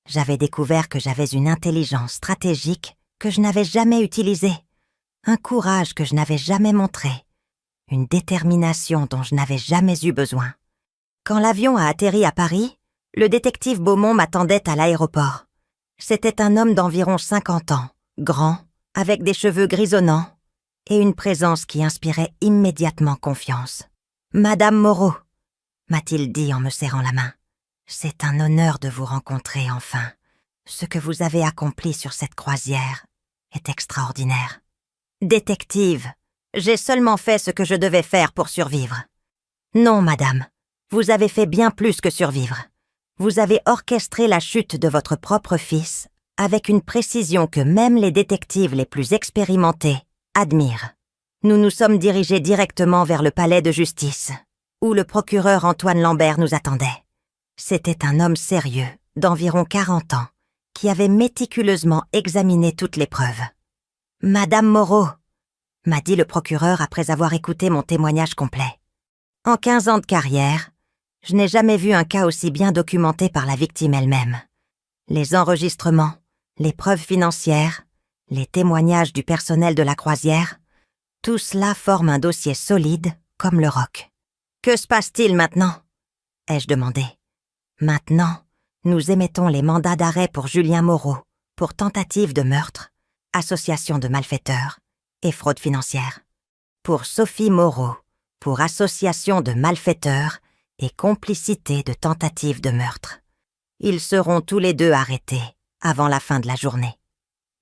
J'avais découvert que j'avais une intelligence stratégique que je n'avais jamais utilisée, un courage que je n'avais jamais montré, une détermination dont je n'avais jamais eu besoin. Quand l'avion a atterri à Paris, le détective Beaumont m'attendait à l'aéroport. C'était un homme d'environ 50 ans, grand, avec des cheveux grisonnants et une présence qui inspirait immédiatement confiance. « Madame Moreau », m'a-t-il dit en me serrant la main. « C'est un honneur de vous rencontrer enfin. Ce que vous avez accompli sur cette croisière est extraordinaire. »« Détective, j'ai seulement fait ce que je devais faire pour survivre. »« Non, madame, vous avez fait bien plus que survivre. Vous avez orchestré la chute de votre propre fils avec une précision que même les détectives les plus expérimentés admirent. Nous nous sommes dirigés directement vers le palais de justice, où le procureur Antoine Lambert nous attendait. C'était un homme sérieux, d'environ 40 ans, qui avait méticuleusement examiné toutes les preuves. « Madame Moreau », m'a dit le procureur après avoir écouté mon témoignage complet. « En 15 ans de carrière, je n'ai jamais vu un cas aussi bien documenté par la victime elle-même. Les enregistrements, les preuves financières, les témoignages du personnel de la croisière, tout cela forme un dossier solide comme le roc. « Que se passe-t-il maintenant ?» ai-je demandé. « Maintenant, nous émettons les mandats d'arrêt pour Julien Moreau, pour tentative de meurtre, association de malfaiteurs et fraude financière. Pour Sophie Moreau, pour association de malfaiteurs et complicité de tentative de meurtre. Ils seront tous les deux arrêtés avant la fin de la journée. »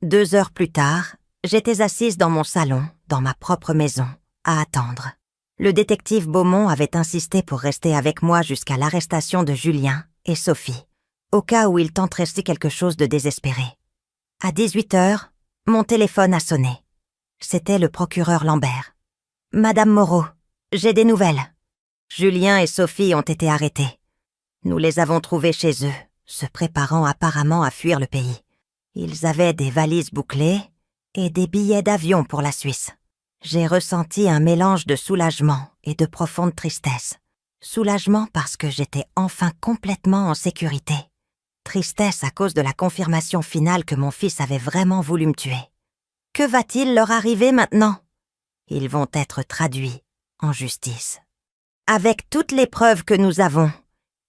2 heures plus tard, j'étais assise dans mon salon, dans ma propre maison, à attendre. Le détective Beaumont avait insisté pour rester avec moi jusqu'à l'arrestation de Julien et Sophie, au cas où il tenterait quelque chose de désespéré. À 18 heures, mon téléphone a sonné. C'était le procureur Lambert. « Madame Moreau, j'ai des nouvelles. Julien et Sophie ont été arrêtés. Nous les avons trouvés chez eux, se préparant apparemment à fuir le pays. Ils avaient des valises bouclées et des billets d'avion pour la Suisse. J'ai ressenti un mélange de soulagement et de profonde tristesse. Soulagement parce que j'étais enfin complètement en sécurité. Tristesse à cause de la confirmation finale que mon fils avait vraiment voulu me tuer. Que va-t-il leur arriver maintenant? Ils vont être traduits en justice. Avec toutes les preuves que nous avons,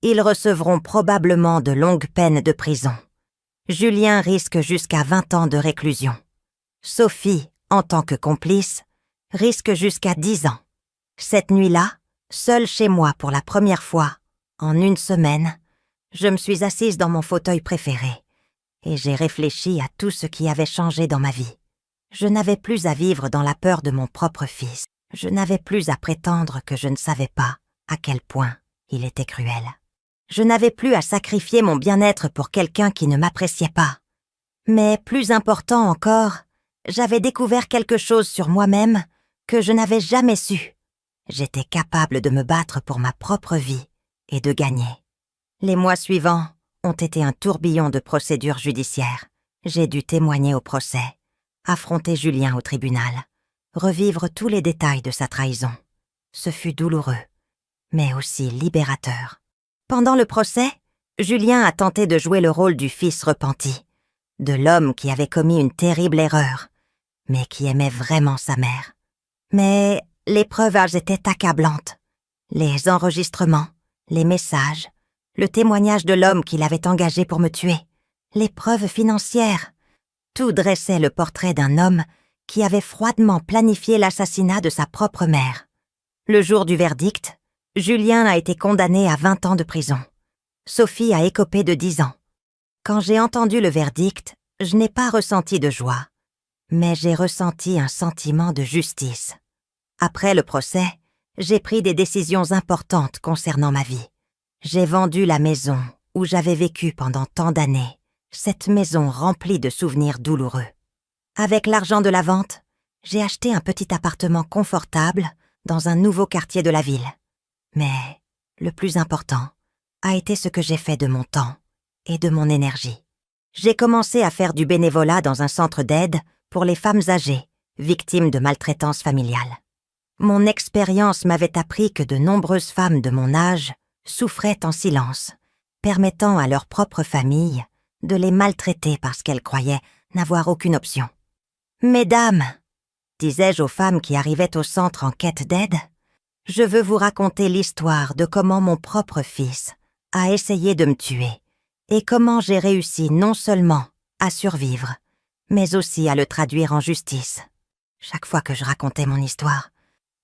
ils recevront probablement de longues peines de prison. Julien risque jusqu'à 20 ans de réclusion. Sophie, en tant que complice, risque jusqu'à 10 ans. Cette nuit-là, seule chez moi pour la première fois, en 1 semaine, je me suis assise dans mon fauteuil préféré et j'ai réfléchi à tout ce qui avait changé dans ma vie. Je n'avais plus à vivre dans la peur de mon propre fils. Je n'avais plus à prétendre que je ne savais pas à quel point il était cruel. Je n'avais plus à sacrifier mon bien-être pour quelqu'un qui ne m'appréciait pas. Mais plus important encore, j'avais découvert quelque chose sur moi-même que je n'avais jamais su. J'étais capable de me battre pour ma propre vie et de gagner. Les mois suivants ont été un tourbillon de procédures judiciaires. J'ai dû témoigner au procès, affronter Julien au tribunal, revivre tous les détails de sa trahison. Ce fut douloureux, mais aussi libérateur. Pendant le procès, Julien a tenté de jouer le rôle du fils repenti, de l'homme qui avait commis une terrible erreur, mais qui aimait vraiment sa mère. Mais les preuves étaient accablantes. Les enregistrements, les messages, le témoignage de l'homme qui l'avait engagé pour me tuer, les preuves financières, tout dressait le portrait d'un homme qui avait froidement planifié l'assassinat de sa propre mère. Le jour du verdict, Julien a été condamné à 20 ans de prison. Sophie a écopé de 10 ans. Quand j'ai entendu le verdict, je n'ai pas ressenti de joie, mais j'ai ressenti un sentiment de justice. Après le procès, j'ai pris des décisions importantes concernant ma vie. J'ai vendu la maison où j'avais vécu pendant tant d'années, cette maison remplie de souvenirs douloureux. Avec l'argent de la vente, j'ai acheté un petit appartement confortable dans un nouveau quartier de la ville. Mais le plus important a été ce que j'ai fait de mon temps et de mon énergie. J'ai commencé à faire du bénévolat dans un centre d'aide pour les femmes âgées, victimes de maltraitance familiale. Mon expérience m'avait appris que de nombreuses femmes de mon âge souffraient en silence, permettant à leur propre famille de les maltraiter parce qu'elles croyaient n'avoir aucune option. « Mesdames, disais-je aux femmes qui arrivaient au centre en quête d'aide, je veux vous raconter l'histoire de comment mon propre fils a essayé de me tuer et comment j'ai réussi non seulement à survivre, mais aussi à le traduire en justice. » Chaque fois que je racontais mon histoire,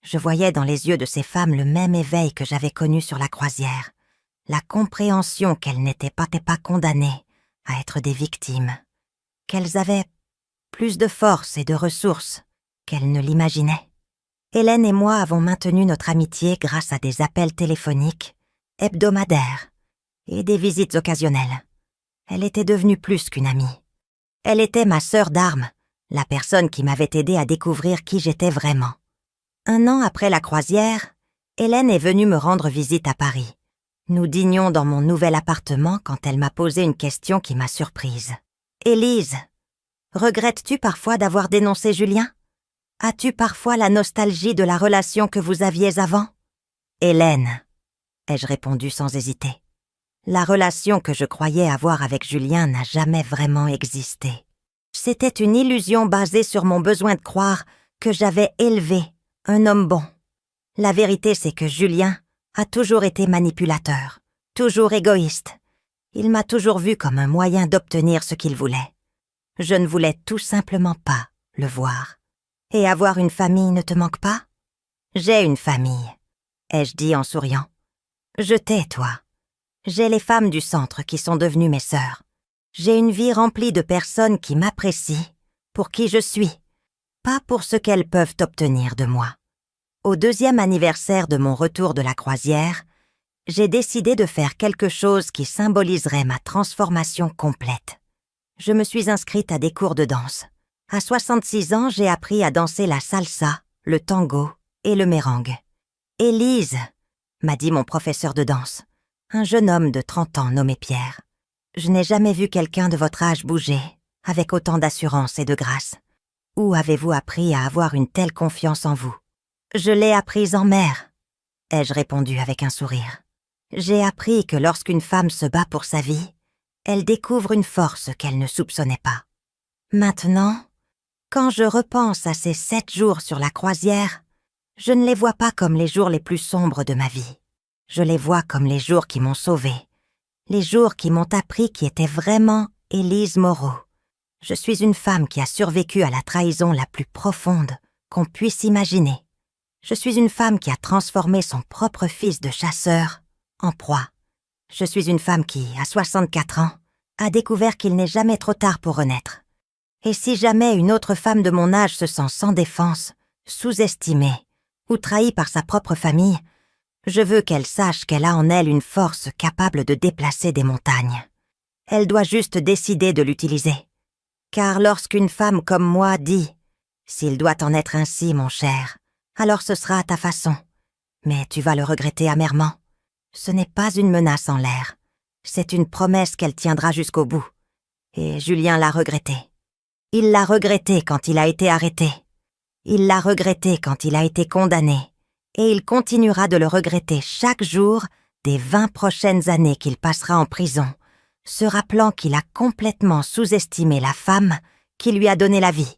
je voyais dans les yeux de ces femmes le même éveil que j'avais connu sur la croisière, la compréhension qu'elles n'étaient pas condamnées à être des victimes, qu'elles avaient plus de force et de ressources qu'elles ne l'imaginaient. Hélène et moi avons maintenu notre amitié grâce à des appels téléphoniques hebdomadaires et des visites occasionnelles. Elle était devenue plus qu'une amie. Elle était ma sœur d'armes, la personne qui m'avait aidé à découvrir qui j'étais vraiment. 1 an après la croisière, Hélène est venue me rendre visite à Paris. Nous dînions dans mon nouvel appartement quand elle m'a posé une question qui m'a surprise. « Élise, regrettes-tu parfois d'avoir dénoncé Julien ? As-tu parfois la nostalgie de la relation que vous aviez avant ?»« Hélène, ai-je répondu sans hésiter. La relation que je croyais avoir avec Julien n'a jamais vraiment existé. C'était une illusion basée sur mon besoin de croire que j'avais élevé un homme bon. La vérité, c'est que Julien a toujours été manipulateur, toujours égoïste. Il m'a toujours vu comme un moyen d'obtenir ce qu'il voulait. Je ne voulais tout simplement pas le voir. « Et avoir une famille ne te manque pas ? » ?»« J'ai une famille, ai-je dit en souriant. « Je t'ai, toi. J'ai les femmes du centre qui sont devenues mes sœurs. J'ai une vie remplie de personnes qui m'apprécient pour qui je suis, pas pour ce qu'elles peuvent obtenir de moi. » Au 2e anniversaire de mon retour de la croisière, j'ai décidé de faire quelque chose qui symboliserait ma transformation complète. Je me suis inscrite à des cours de danse. À 66 ans, j'ai appris à danser la salsa, le tango et le merengue. « Élise, » m'a dit mon professeur de danse, un jeune homme de 30 ans nommé Pierre. « Je n'ai jamais vu quelqu'un de votre âge bouger avec autant d'assurance et de grâce. Où avez-vous appris à avoir une telle confiance en vous ? » « Je l'ai apprise en mer, » ai-je répondu avec un sourire. J'ai appris que lorsqu'une femme se bat pour sa vie, elle découvre une force qu'elle ne soupçonnait pas. Maintenant, quand je repense à ces 7 jours sur la croisière, je ne les vois pas comme les jours les plus sombres de ma vie. Je les vois comme les jours qui m'ont sauvée, les jours qui m'ont appris qui était vraiment Élise Moreau. Je suis une femme qui a survécu à la trahison la plus profonde qu'on puisse imaginer. Je suis une femme qui a transformé son propre fils de chasseur en proie. Je suis une femme qui, à 64 ans, a découvert qu'il n'est jamais trop tard pour renaître. Et si jamais une autre femme de mon âge se sent sans défense, sous-estimée ou trahie par sa propre famille, je veux qu'elle sache qu'elle a en elle une force capable de déplacer des montagnes. Elle doit juste décider de l'utiliser. Car lorsqu'une femme comme moi dit « S'il doit en être ainsi, mon cher, alors ce sera à ta façon. Mais tu vas le regretter amèrement. » Ce n'est pas une menace en l'air. C'est une promesse qu'elle tiendra jusqu'au bout. Et Julien l'a regretté. Il l'a regretté quand il a été arrêté. Il l'a regretté quand il a été condamné. Et il continuera de le regretter chaque jour des 20 prochaines années qu'il passera en prison, se rappelant qu'il a complètement sous-estimé la femme qui lui a donné la vie.